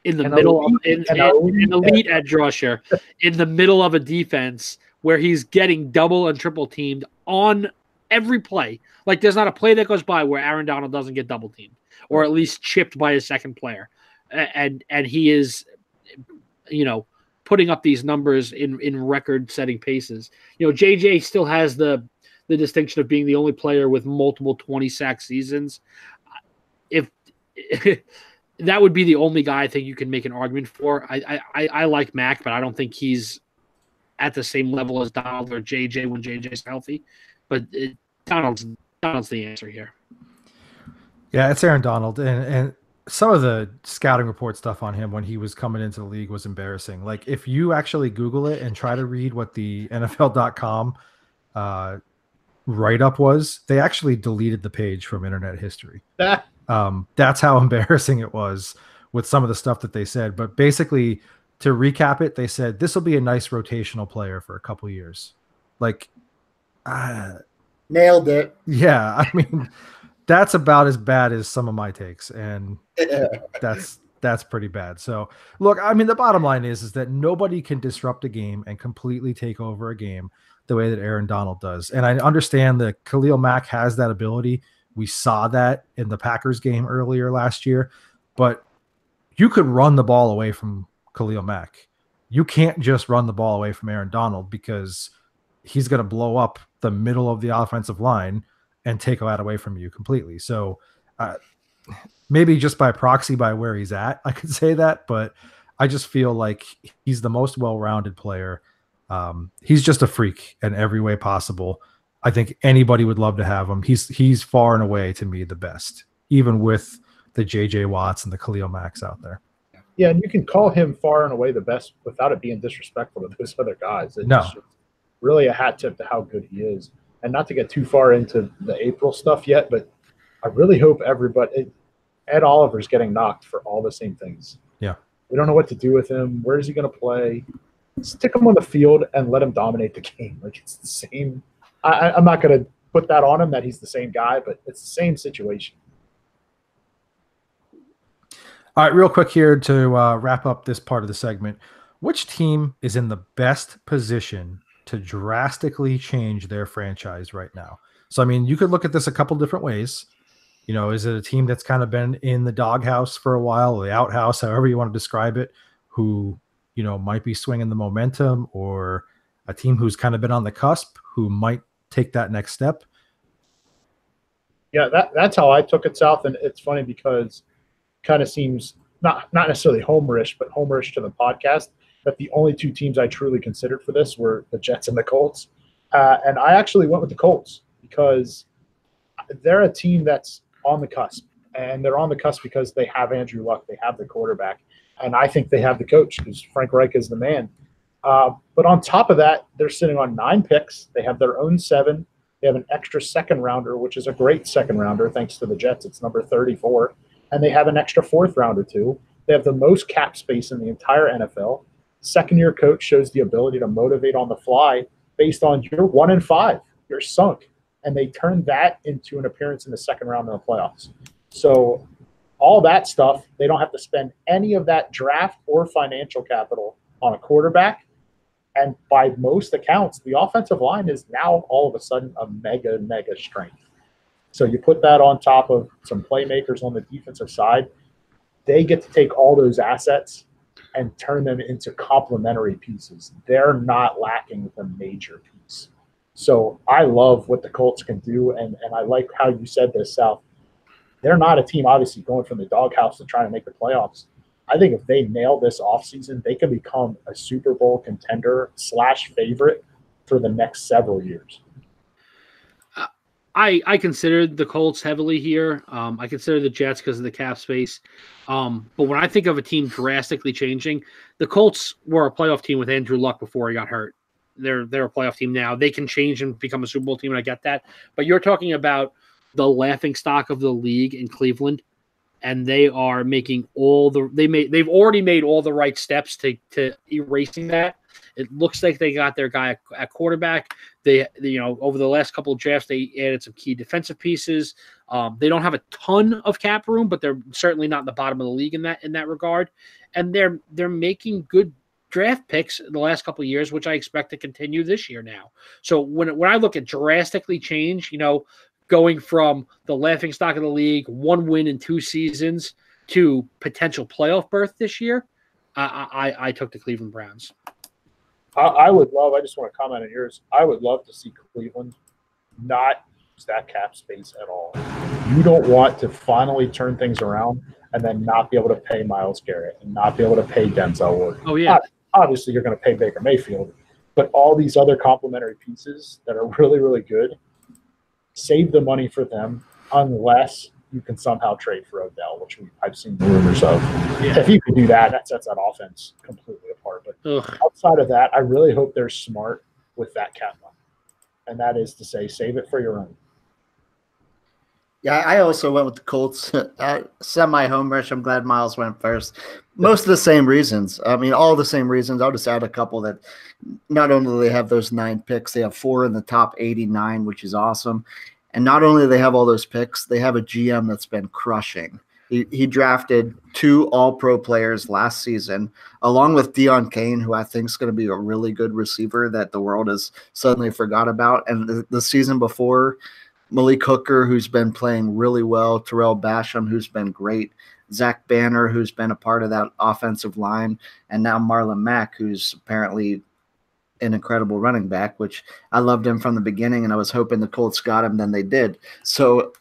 in the middle of an elite edge rusher in the middle of a defense where he's getting double and triple teamed on every play. Like there's not a play that goes by where Aaron Donald doesn't get double teamed or at least chipped by his second player. And he is, putting up these numbers in record-setting paces. JJ still has the distinction of being the only player with multiple 20-sack seasons. If that would be the only guy I think you can make an argument for. I like Mac, but I don't think he's at the same level as Donald or JJ when JJ's healthy. But Donald's the answer here. Yeah, it's Aaron Donald, and some of the scouting report stuff on him when he was coming into the league was embarrassing. Like if you actually Google it and try to read what the NFL.com write-up was, they actually deleted the page from internet history. That's how embarrassing it was with some of the stuff that they said. But basically, to recap it, they said this will be a nice rotational player for a couple years. Like, nailed it. Yeah, I mean, that's about as bad as some of my takes, and that's pretty bad. So, look, I mean, the bottom line is that nobody can disrupt a game and completely take over a game the way that Aaron Donald does. And I understand that Khalil Mack has that ability. We saw that in the Packers game earlier last year, but you could run the ball away from Khalil Mack. You can't just run the ball away from Aaron Donald because he's going to blow up the middle of the offensive line and take that away from you completely. So maybe just by proxy by where he's at, I could say that, but I just feel like he's the most well-rounded player. He's just a freak in every way possible. I think anybody would love to have him. He's far and away to me the best, even with the JJ Watts and the Khalil Macks out there. Yeah, and you can call him far and away the best without it being disrespectful to those other guys. It's really a hat tip to how good he is. And not to get too far into the April stuff yet, but I really hope Ed Oliver's getting knocked for all the same things. Yeah. We don't know what to do with him. Where is he going to play? Stick him on the field and let him dominate the game. Like it's the same. I'm not going to put that on him that he's the same guy, but it's the same situation. All right, real quick here to wrap up this part of the segment. Which team is in the best position to drastically change their franchise right now? So, I mean, you could look at this a couple different ways. Is it a team that's kind of been in the doghouse for a while, or the outhouse, however you want to describe it, who, might be swinging the momentum, or a team who's kind of been on the cusp, who might take that next step? Yeah, that's how I took it, South. And it's funny because it kind of seems not necessarily homerish, but homerish to the podcast, that the only two teams I truly considered for this were the Jets and the Colts. And I actually went with the Colts because they're a team that's on the cusp. And they're on the cusp because they have Andrew Luck. They have the quarterback. And I think they have the coach because Frank Reich is the man. But on top of that, they're sitting on 9 picks. They have their own 7. They have an extra second rounder, which is a great second rounder thanks to the Jets. It's number 34. And they have an extra 4th rounder too. They have the most cap space in the entire NFL. Second-year coach shows the ability to motivate on the fly based on you're 1-5. You're sunk. And they turned that into an appearance in the second round of the playoffs. So all that stuff, they don't have to spend any of that draft or financial capital on a quarterback. And by most accounts, the offensive line is now all of a sudden a mega strength. So you put that on top of some playmakers on the defensive side, they get to take all those assets and turn them into complementary pieces. They're not lacking the major piece. So I love what the Colts can do, and I like how you said this, Sal. They're not a team, obviously, going from the doghouse to trying to make the playoffs. I think if they nail this offseason, they can become a Super Bowl contender / favorite for the next several years. I considered the Colts heavily here. I consider the Jets because of the cap space. But when I think of a team drastically changing, the Colts were a playoff team with Andrew Luck before he got hurt. They're a playoff team now. They can change and become a Super Bowl team, and I get that. But you're talking about the laughingstock of the league in Cleveland, and they are making they've already made all the right steps to erasing that. It looks like they got their guy at quarterback. They over the last couple of drafts, they added some key defensive pieces. They don't have a ton of cap room, but they're certainly not in the bottom of the league in that regard. And they're making good draft picks in the last couple of years, which I expect to continue this year now. So when I look at drastically change, going from the laughingstock of the league, 1 win in 2 seasons, to potential playoff berth this year, I took the Cleveland Browns. I just want to comment on yours. I would love to see Cleveland not use that cap space at all. You don't want to finally turn things around and then not be able to pay Myles Garrett and not be able to pay Denzel Ward. Oh, yeah. Obviously, you're going to pay Baker Mayfield, but all these other complementary pieces that are really, really good, save the money for them unless you can somehow trade for Odell, which I've seen rumors of. Yeah. If you could do that, that sets that offense completely apart. But outside of that, I really hope they're smart with that cap money. And that is to say, save it for your own. Yeah, I also went with the Colts. Semi-homerish. I'm glad Miles went first. Most of the same reasons. I mean, all the same reasons. I'll just add a couple that not only do they have those 9 picks, they have 4 in the top 89, which is awesome. And not only do they have all those picks, they have a GM that's been crushing. He drafted 2 all-pro players last season, along with Deion Kane, who I think is going to be a really good receiver that the world has suddenly forgot about. And the season before, Malik Hooker, who's been playing really well, Terrell Basham, who's been great, Zach Banner, who's been a part of that offensive line, and now Marlon Mack, who's apparently an incredible running back, which I loved him from the beginning, and I was hoping the Colts got him, then they did. So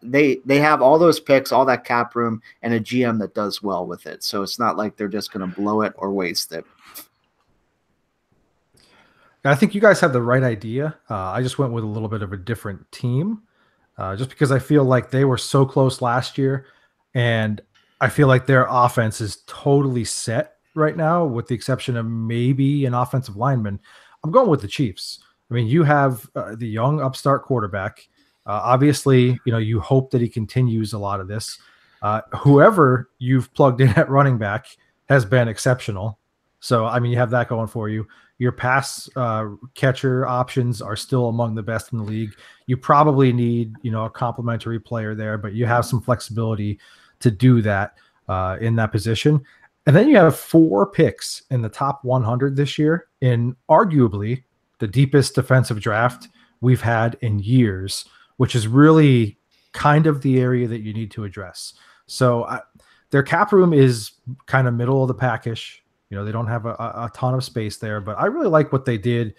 they have all those picks, all that cap room, and a GM that does well with it. So it's not like they're just going to blow it or waste it. I think you guys have the right idea. I just went with a little bit of a different team, just because I feel like they were so close last year, and I feel like their offense is totally set right now, with the exception of maybe an offensive lineman. I'm going with the Chiefs. I mean, you have the young upstart quarterback. Obviously, you hope that he continues a lot of this. Whoever you've plugged in at running back has been exceptional. So, I mean, you have that going for you. Your pass catcher options are still among the best in the league. You probably need, a complementary player there, but you have some flexibility to do that in that position. And then you have 4 picks in the top 100 this year in arguably the deepest defensive draft we've had in years, which is really kind of the area that you need to address. So their cap room is kind of middle of the packish. You know, they don't have a ton of space there, but I really like what they did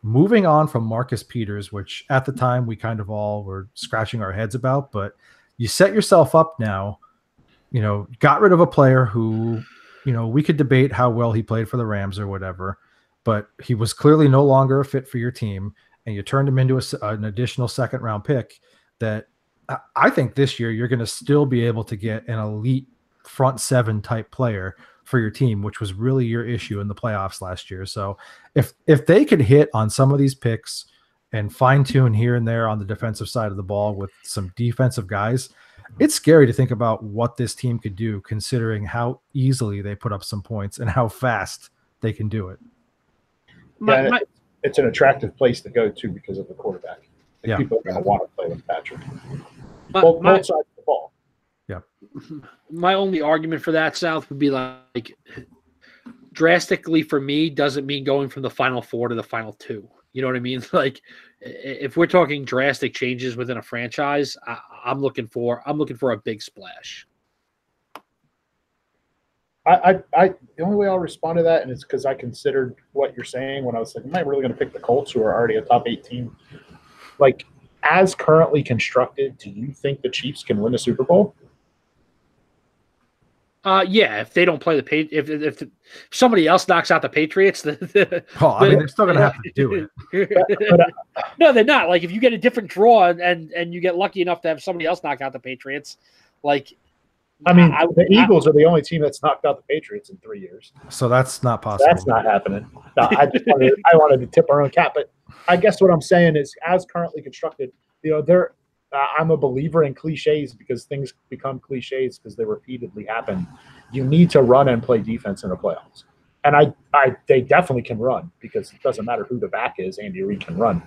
moving on from Marcus Peters, which at the time we kind of all were scratching our heads about. But you set yourself up now, you know, got rid of a player who, you know, we could debate how well he played for the Rams or whatever, but he was clearly no longer a fit for your team. And you turned him into an additional second round pick that I think this year you're going to still be able to get an elite front seven type player for your team, which was really your issue in the playoffs last year. So if they could hit on some of these picks and fine tune here and there on the defensive side of the ball with some defensive guys, it's scary to think about what this team could do, considering how easily they put up some points and how fast they can do it. It's an attractive place to go to because of the quarterback. Yeah. People are going to want to play with Patrick. Both sides of the ball. Yeah. My only argument for that, South, would be like drastically for me doesn't mean going from the final four to the final two. You know what I mean? Like if we're talking drastic changes within a franchise, I'm looking for a big splash. The only way I'll respond to that, and it's because I considered what you're saying when I was like, am I really going to pick the Colts, who are already a top 8 team? Like, as currently constructed, do you think the Chiefs can win a Super Bowl? Yeah, if they don't play if somebody else knocks out the Patriots, they're still going to have to do it. No, they're not. Like if you get a different draw and you get lucky enough to have somebody else knock out the Patriots, like. I mean, the Eagles are the only team that's knocked out the Patriots in 3 years. So that's not possible. That's not happening. No, I wanted to tip our own cap, but I guess what I'm saying is, as currently constructed, you know, I'm a believer in cliches because things become cliches because they repeatedly happen. You need to run and play defense in the playoffs, and they definitely can run because it doesn't matter who the back is. Andy Reid can run.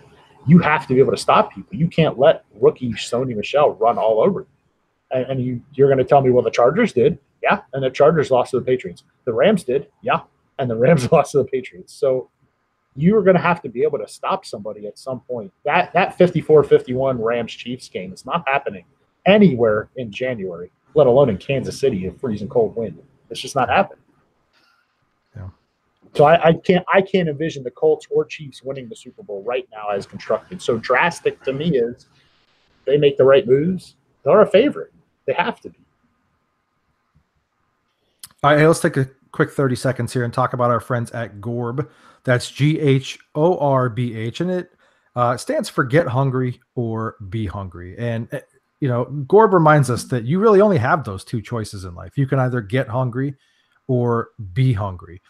You have to be able to stop people. You can't let rookie Sony Michel run all over you. And you're going to tell me, well, the Chargers did. Yeah. And the Chargers lost to the Patriots. The Rams did. Yeah. And the Rams lost to the Patriots. So you are going to have to be able to stop somebody at some point. That 54-51 Rams-Chiefs game is not happening anywhere in January, let alone in Kansas City, a freezing cold wind. It's just not happening. Yeah. So I can't envision the Colts or Chiefs winning the Super Bowl right now as constructed. So drastic to me is they make the right moves. They're a favorite. They have to be. All right, let's take a quick 30 seconds here and talk about our friends at Gorb. That's GHORBH, and it stands for Get Hungry or Be Hungry. And, you know, Gorb reminds us that you really only have those two choices in life. You can either get hungry or be hungry.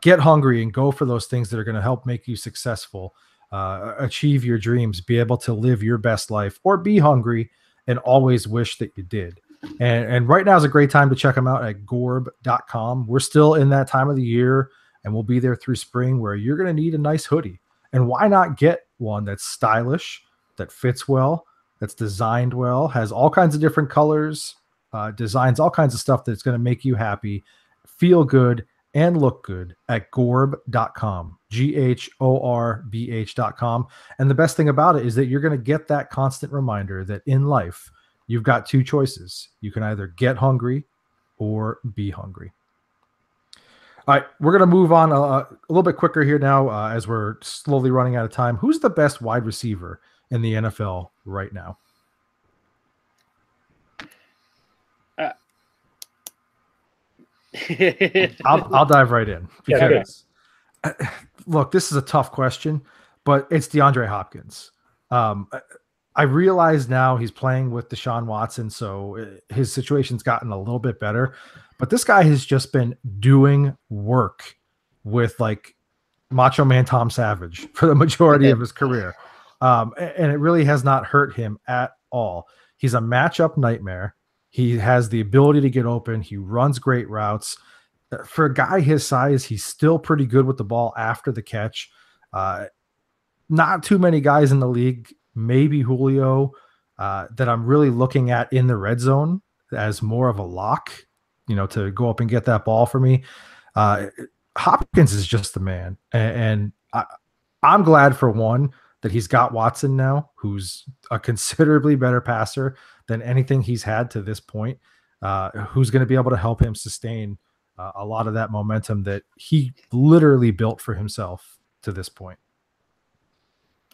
Get hungry and go for those things that are going to help make you successful, achieve your dreams, be able to live your best life, or be hungry and always wish that you did. And right now is a great time to check them out at gorb.com. We're still in that time of the year, and we'll be there through spring where you're going to need a nice hoodie. And why not get one that's stylish, that fits well, that's designed well, has all kinds of different colors, designs, all kinds of stuff that's going to make you happy, feel good, and look good at gorb.com, GHORBH.com. And the best thing about it is that you're going to get that constant reminder that in life, you've got two choices. You can either get hungry or be hungry. All right, we're going to move on a little bit quicker here now as we're slowly running out of time. Who's the best wide receiver in the NFL right now? I'll dive right in because look, this is a tough question, but it's DeAndre Hopkins. I realize now he's playing with Deshaun Watson, so his situation's gotten a little bit better, but this guy has just been doing work with like Macho Man Tom Savage for the majority of his career. And it really has not hurt him at all. He's a matchup nightmare. He has the ability to get open. He runs great routes. For a guy his size, he's still pretty good with the ball after the catch. Not too many guys in the league, maybe Julio, that I'm really looking at in the red zone as more of a lock, you know, to go up and get that ball for me. Hopkins is just the man. And I'm glad, for one, that he's got Watson now, who's a considerably better passer than anything he's had to this point, who's going to be able to help him sustain a lot of that momentum that he literally built for himself to this point.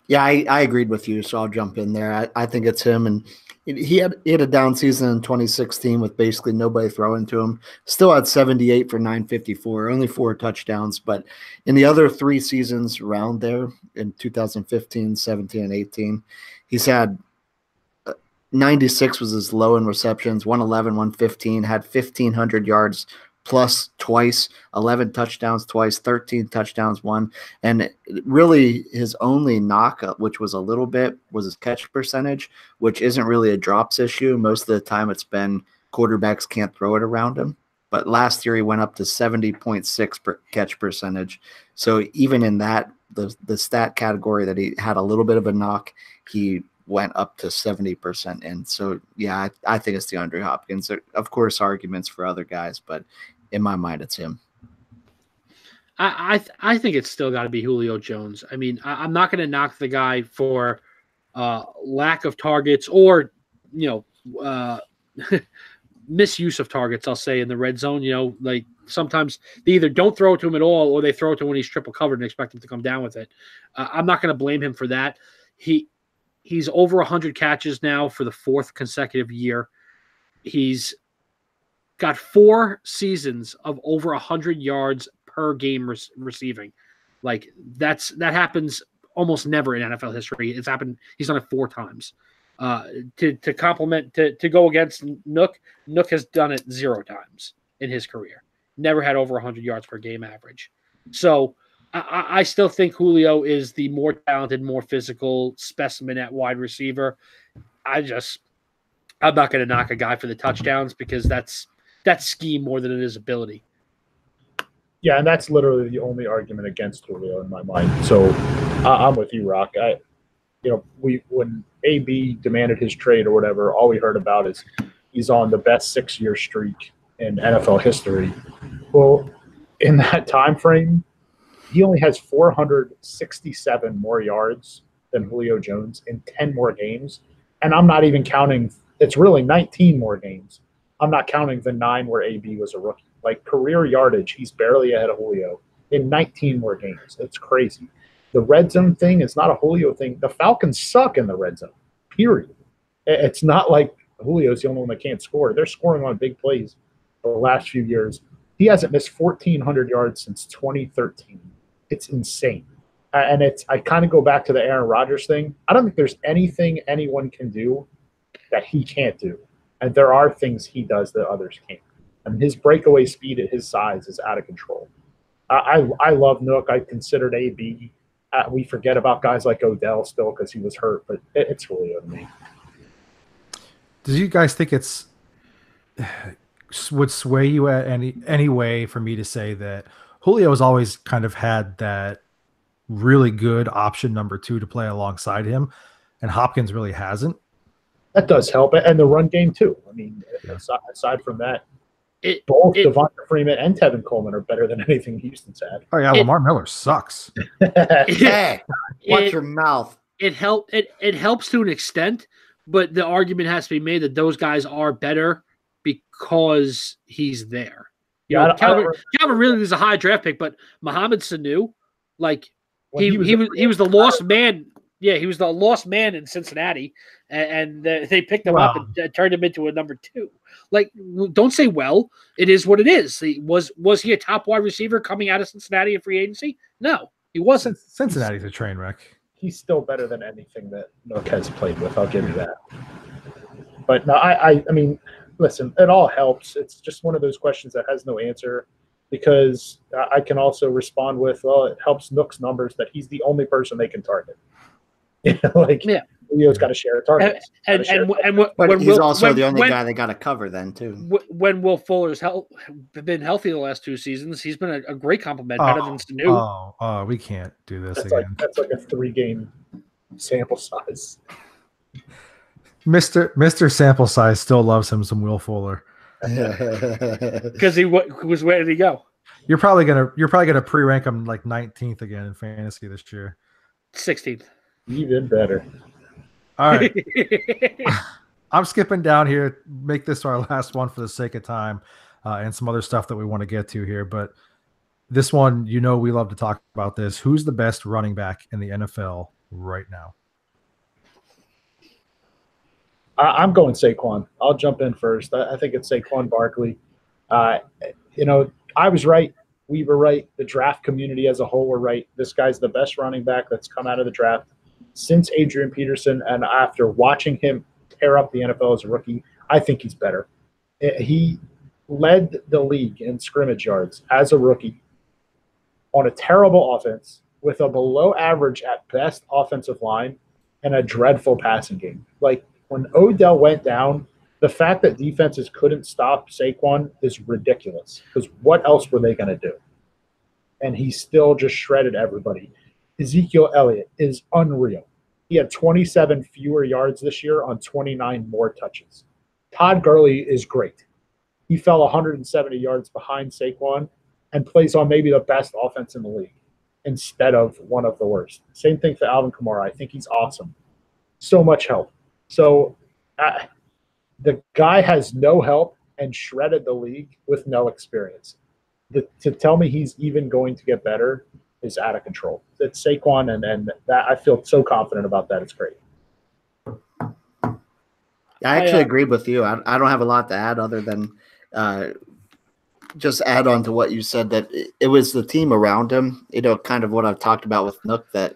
Yeah, I agreed with you, so I'll jump in there. I think it's him, and he had a down season in 2016 with basically nobody throwing to him. Still had 78 for 954, only 4 touchdowns, but in the other 3 seasons around there, in 2015, 17, and 18, he's had 96 was his low in receptions, 111, 115, had 1,500 yards plus twice, 11 touchdowns twice, 13 touchdowns one. And really his only knock, which was a little bit, was his catch percentage, which isn't really a drops issue. Most of the time it's been quarterbacks can't throw it around him. But last year he went up to 70.6 catch percentage. So even in that, the stat category that he had a little bit of a knock, he went up to 70%. And so, yeah, I think it's DeAndre Hopkins. There, of course, arguments for other guys, but in my mind, it's him. I think it's still got to be Julio Jones. I mean, I'm not going to knock the guy for lack of targets or, misuse of targets, I'll say, in the red zone. Like sometimes they either don't throw it to him at all or they throw it to him when he's triple covered and expect him to come down with it. I'm not going to blame him for that. He's over 100 catches now for the 4th consecutive year. He's got 4 seasons of over 100 yards per game receiving. Like that happens almost never in NFL history. It's happened. He's done it 4 times. To complement, to go against Nook has done it 0 times in his career. Never had over 100 yards per game average. So I still think Julio is the more talented, more physical specimen at wide receiver. I'm not going to knock a guy for the touchdowns because that's scheme more than it is ability. Yeah, and that's literally the only argument against Julio in my mind. So I'm with you, Rock. When AB demanded his trade or whatever, all we heard about is he's on the best 6-year streak in NFL history. Well, in that time frame, he only has 467 more yards than Julio Jones in 10 more games. And I'm not even counting – it's really 19 more games. I'm not counting the 9 where AB was a rookie. Like career yardage, he's barely ahead of Julio in 19 more games. It's crazy. The red zone thing is not a Julio thing. The Falcons suck in the red zone, period. It's not like Julio's the only one that can't score. They're scoring on big plays for the last few years. He hasn't missed 1,400 yards since 2013. It's insane. And I kind of go back to the Aaron Rodgers thing. I don't think there's anything anyone can do that he can't do. And there are things he does that others can't. I mean, his breakaway speed at his size is out of control. I love Nook. I considered AB. We forget about guys like Odell still because he was hurt, but it's Julio to me. Do you guys think would sway you at any way for me to say that Julio has always kind of had that really good option number 2 to play alongside him, and Hopkins really hasn't? That does help, and the run game too. I mean, aside from that, both Devonta Freeman and Tevin Coleman are better than anything Houston's had. Oh yeah, Lamar Miller sucks. Hey, watch your mouth. It helps to an extent, but the argument has to be made that those guys are better because he's there. Calvin really was a high draft pick, but Mohamed Sanu, like he was the lost man. Yeah, he was the lost man in Cincinnati, and they picked him up and turned him into a number 2. Like, don't say, well, it is what it is. Was he a top wide receiver coming out of Cincinnati in free agency? No, he wasn't. Cincinnati's a train wreck. He's still better than anything that Nook has played with. I'll give you that. But no, I mean, listen, it all helps. It's just one of those questions that has no answer because I can also respond with, well, it helps Nook's numbers that he's the only person they can target. Julio's got to share targets. But he's also the only guy they got to cover then, too. When Will Fuller's been healthy the last 2 seasons, he's been a great compliment, better than Sanu. Oh, we can't do this again. That's like a 3-game sample size. Mr. Sample Size still loves him some Will Fuller. Because where did he go? You're probably gonna pre-rank him like 19th again in fantasy this year. 16th. Even better. All right. I'm skipping down here. Make this our last one for the sake of time. and some other stuff that we want to get to here. But this one, we love to talk about this. Who's the best running back in the NFL right now? I'm going Saquon. I'll jump in first. I think it's Saquon Barkley. I was right. We were right. The draft community as a whole were right. This guy's the best running back that's come out of the draft since Adrian Peterson. And after watching him tear up the NFL as a rookie, I think he's better. He led the league in scrimmage yards as a rookie on a terrible offense with a below average at best offensive line and a dreadful passing game. Like, when Odell went down, the fact that defenses couldn't stop Saquon is ridiculous, because what else were they going to do? And he still just shredded everybody. Ezekiel Elliott is unreal. He had 27 fewer yards this year on 29 more touches. Todd Gurley is great. He fell 170 yards behind Saquon and plays on maybe the best offense in the league instead of one of the worst. Same thing for Alvin Kamara. I think he's awesome. So much help. So the guy has no help and shredded the league with no experience. To tell me he's even going to get better is out of control. It's Saquon, and that I feel so confident about that. It's great. I actually agree with you. I don't have a lot to add other than just add on to what you said, that it was the team around him, kind of what I've talked about with Nook, that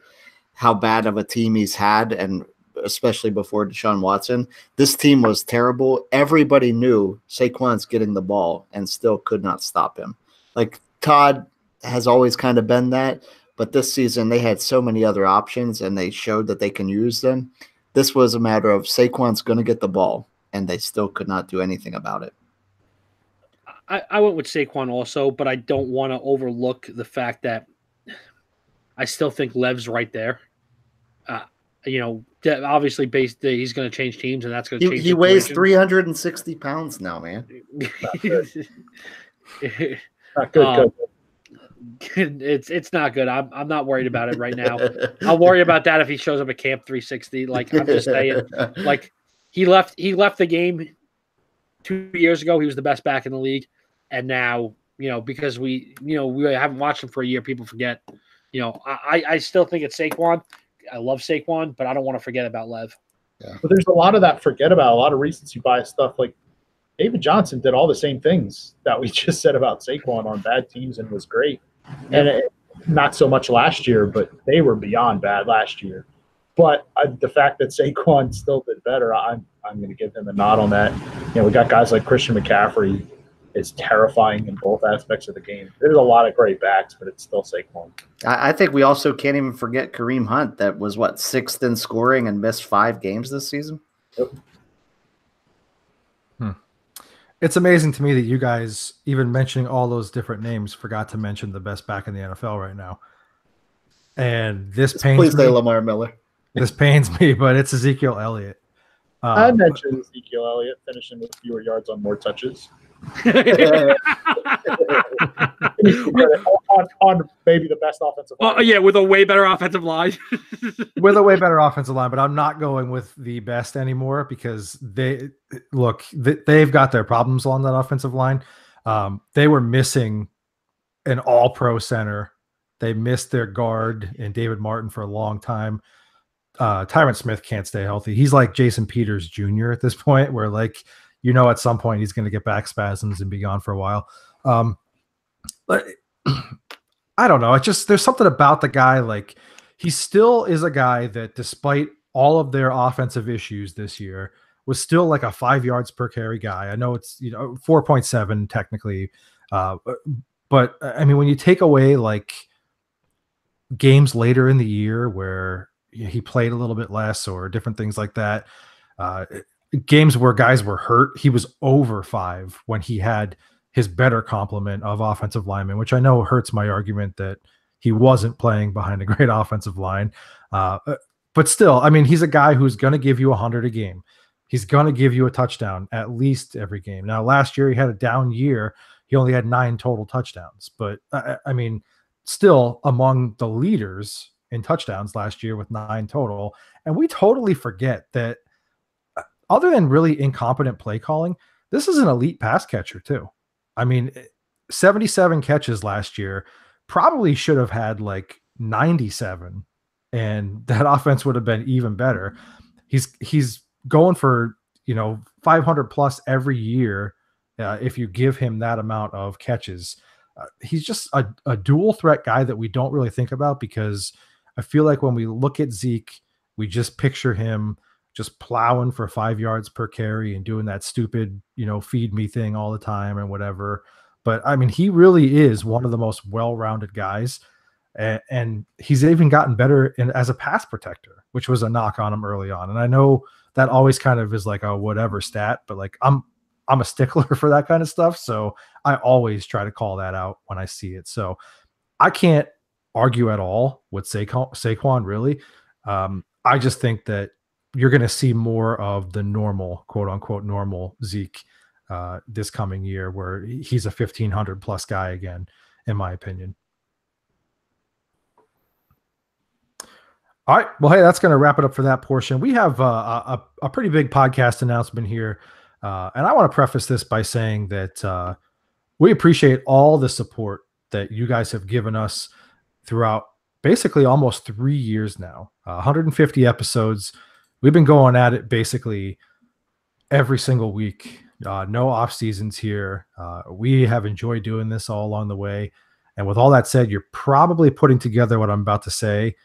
how bad of a team he's had, and especially before Deshaun Watson. This team was terrible. Everybody knew Saquon's getting the ball and still could not stop him. Like, Todd has always kind of been that, but this season they had so many other options and they showed that they can use them. This was a matter of Saquon's going to get the ball, and they still could not do anything about it. I went with Saquon also, but I don't want to overlook the fact that I still think Lev's right there. Obviously, he's going to change teams, and that's going to change. He weighs 360 pounds now, man. Not good. It's not good. I'm not worried about it right now. I'll worry about that if he shows up at Camp 360. Like, I'm just saying, like, he left the game 2 years ago. He was the best back in the league, and now, because we haven't watched him for a year, people forget. I still think it's Saquon. I love Saquon, but I don't want to forget about Lev. Yeah. But there's a lot of that forget about, a lot of recency bias stuff. Like, David Johnson did all the same things that we just said about Saquon on bad teams and was great. And not so much last year, but they were beyond bad last year. But the fact that Saquon still did better, I'm going to give him a nod on that. We got guys like Christian McCaffrey is terrifying in both aspects of the game. There's a lot of great backs, but it's still Saquon. I think we also can't even forget Kareem Hunt, that was, 6th in scoring and missed 5 games this season. Yep. It's amazing to me that you guys, even mentioning all those different names, forgot to mention the best back in the NFL right now. And this pains me. Please say Lamar Miller. This pains me, but it's Ezekiel Elliott. I mentioned Ezekiel Elliott finishing with fewer yards on more touches. on maybe the best offensive line. Yeah, with a way better offensive line. With a way better offensive line, but I'm not going with the best anymore, because they've got their problems on that offensive line. They were missing an all-pro center. They missed their guard in David Martin for a long time. Tyron Smith can't stay healthy. He's like Jason Peters Jr. at this point, where, like, at some point he's going to get back spasms and be gone for a while. But I don't know. There's something about the guy. Like, he still is a guy that, despite all of their offensive issues this year, was still like a 5 yards per carry guy. I know it's 4.7 technically, but I mean, when you take away like games later in the year where he played a little bit less or different things like that, games where guys were hurt, he was over 5 when he had his better complement of offensive linemen, which I know hurts my argument that he wasn't playing behind a great offensive line. But still, I mean, he's a guy who's going to give you 100 a game. He's going to give you a touchdown at least every game. Now, last year he had a down year. He only had 9 total touchdowns, but I mean, still among the leaders in touchdowns last year with 9 total. And we totally forget that other than really incompetent play calling, this is an elite pass catcher too. I mean, 77 catches last year, probably should have had like 97, and that offense would have been even better. He's going for 500 plus every year if you give him that amount of catches. He's just a dual threat guy that we don't really think about, because I feel like when we look at Zeke, we just picture him just plowing for 5 yards per carry and doing that stupid, feed me thing all the time and whatever. But I mean, he really is one of the most well-rounded guys. And he's even gotten better as a pass protector, which was a knock on him early on. And I know that always kind of is like a whatever stat, but like I'm a stickler for that kind of stuff. So I always try to call that out when I see it. So I can't argue at all with Saquon really. I just think that you're going to see more of the normal, quote unquote, normal Zeke this coming year, where he's a 1,500 plus guy again, in my opinion. All right. Well, hey, that's going to wrap it up for that portion. We have a pretty big podcast announcement here. And I want to preface this by saying that we appreciate all the support that you guys have given us throughout basically almost 3 years now. 150 episodes. We've been going at it basically every single week. No off seasons here. We have enjoyed doing this all along the way. And with all that said, you're probably putting together what I'm about to say.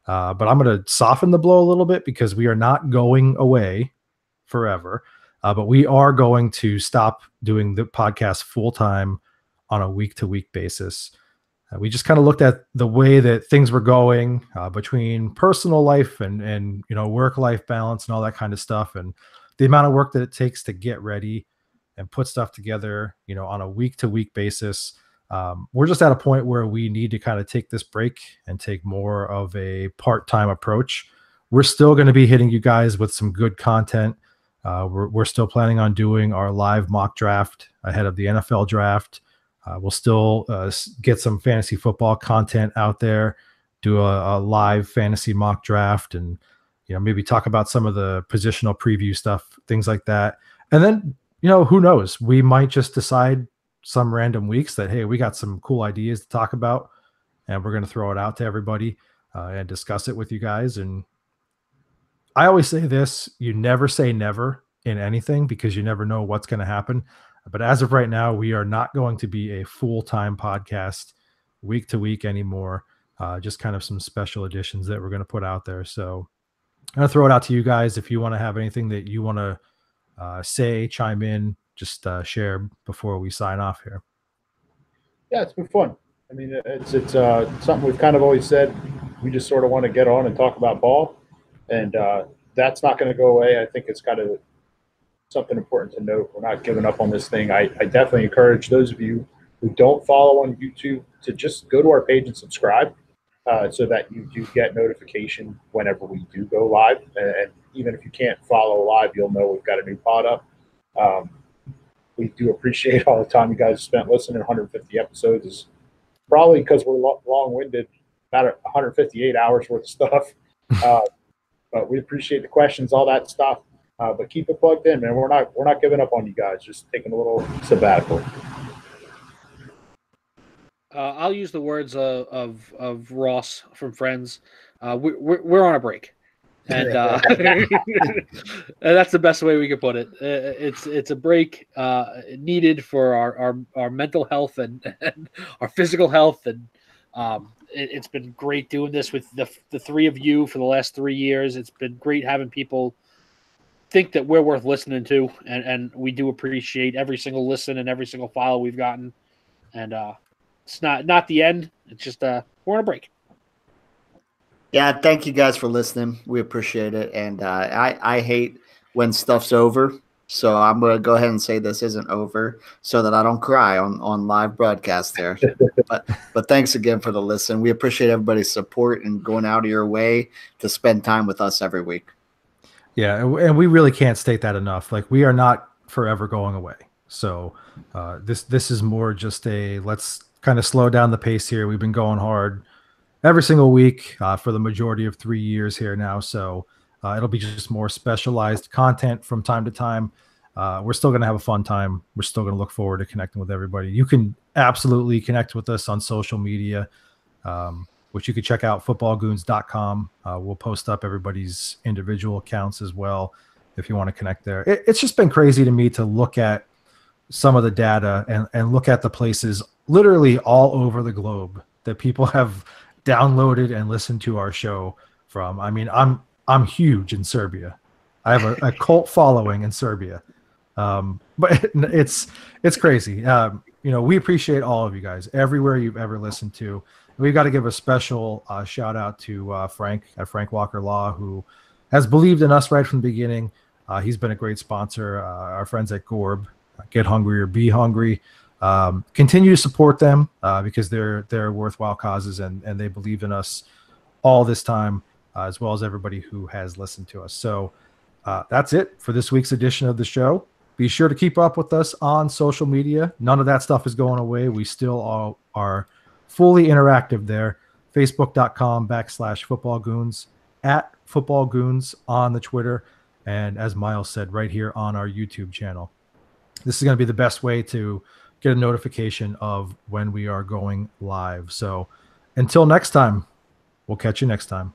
But I'm going to soften the blow a little bit, because we are not going away forever. But we are going to stop doing the podcast full time on a week-to-week basis. We just kind of looked at the way that things were going between personal life and work-life balance and all that kind of stuff, and the amount of work that it takes to get ready and put stuff together, on a week-to-week basis. We're just at a point where we need to kind of take this break and take more of a part-time approach. We're still going to be hitting you guys with some good content. We're still planning on doing our live mock draft ahead of the NFL draft. We'll still get some fantasy football content out there, do a live fantasy mock draft, and maybe talk about some of the positional preview stuff, things like that. And then, who knows? We might just decide some random weeks that, hey, we got some cool ideas to talk about, and we're going to throw it out to everybody and discuss it with you guys. And I always say this: you never say never in anything, because you never know what's going to happen. But as of right now, we are not going to be a full-time podcast week to week anymore. Just kind of some special editions that we're going to put out there. So I'm going to throw it out to you guys. If you want to have anything that you want to say, chime in, just share before we sign off here. Yeah, it's been fun. I mean, it's something we've kind of always said. We just sort of want to get on and talk about ball, and that's not going to go away. I think it's kind of something important to note. We're not giving up on this thing. I definitely encourage those of you who don't follow on YouTube to just go to our page and subscribe, so that you do get notification whenever we do go live. And even if you can't follow live, you'll know we've got a new pod up. We do appreciate all the time you guys spent listening. 150 episodes is probably because we're long-winded, about 158 hours worth of stuff. But we appreciate the questions, all that stuff. But keep it plugged in, man. We're not giving up on you guys. Just taking a little sabbatical. I'll use the words of Ross from Friends. We're on a break, and and that's the best way we could put it. It's a break needed for our mental health and our physical health, and it's been great doing this with the three of you for the last 3 years. It's been great having people think that we're worth listening to, and we do appreciate every single listen and every single follow we've gotten. And it's not the end. It's just we're on a break. Yeah, thank you guys for listening. We appreciate it. And I hate when stuff's over. So I'm going to go ahead and say this isn't over so that I don't cry on live broadcast there. but thanks again for the listen. We appreciate everybody's support and going out of your way to spend time with us every week. Yeah, and we really can't state that enough. Like, we are not forever going away. So this is more just let's kind of slow down the pace here. We've been going hard every single week for the majority of 3 years here now. So it'll be just more specialized content from time to time. we're still going to have a fun time. We're still going to look forward to connecting with everybody. You can absolutely connect with us on social media, which you can check out, footballgoons.com. We'll post up everybody's individual accounts as well if you want to connect there. It's just been crazy to me to look at some of the data and look at the places literally all over the globe that people have downloaded and listened to our show from. I mean, I'm huge in Serbia. I have a cult following in Serbia. But it's crazy. We appreciate all of you guys everywhere you've ever listened to. We've got to give a special shout out to Frank at Frank Walker Law, who has believed in us right from the beginning. He's been a great sponsor. Our friends at Gorb, Get Hungry or Be Hungry. Continue to support them because they're worthwhile causes and they believed in us all this time, as well as everybody who has listened to us. So that's it for this week's edition of the show. Be sure to keep up with us on social media. None of that stuff is going away. We still all are fully interactive there. Facebook.com/footballgoons, at footballgoons on the Twitter, and as Miles said, right here on our YouTube channel. This is going to be the best way to get a notification of when we are going live. So until next time, we'll catch you next time.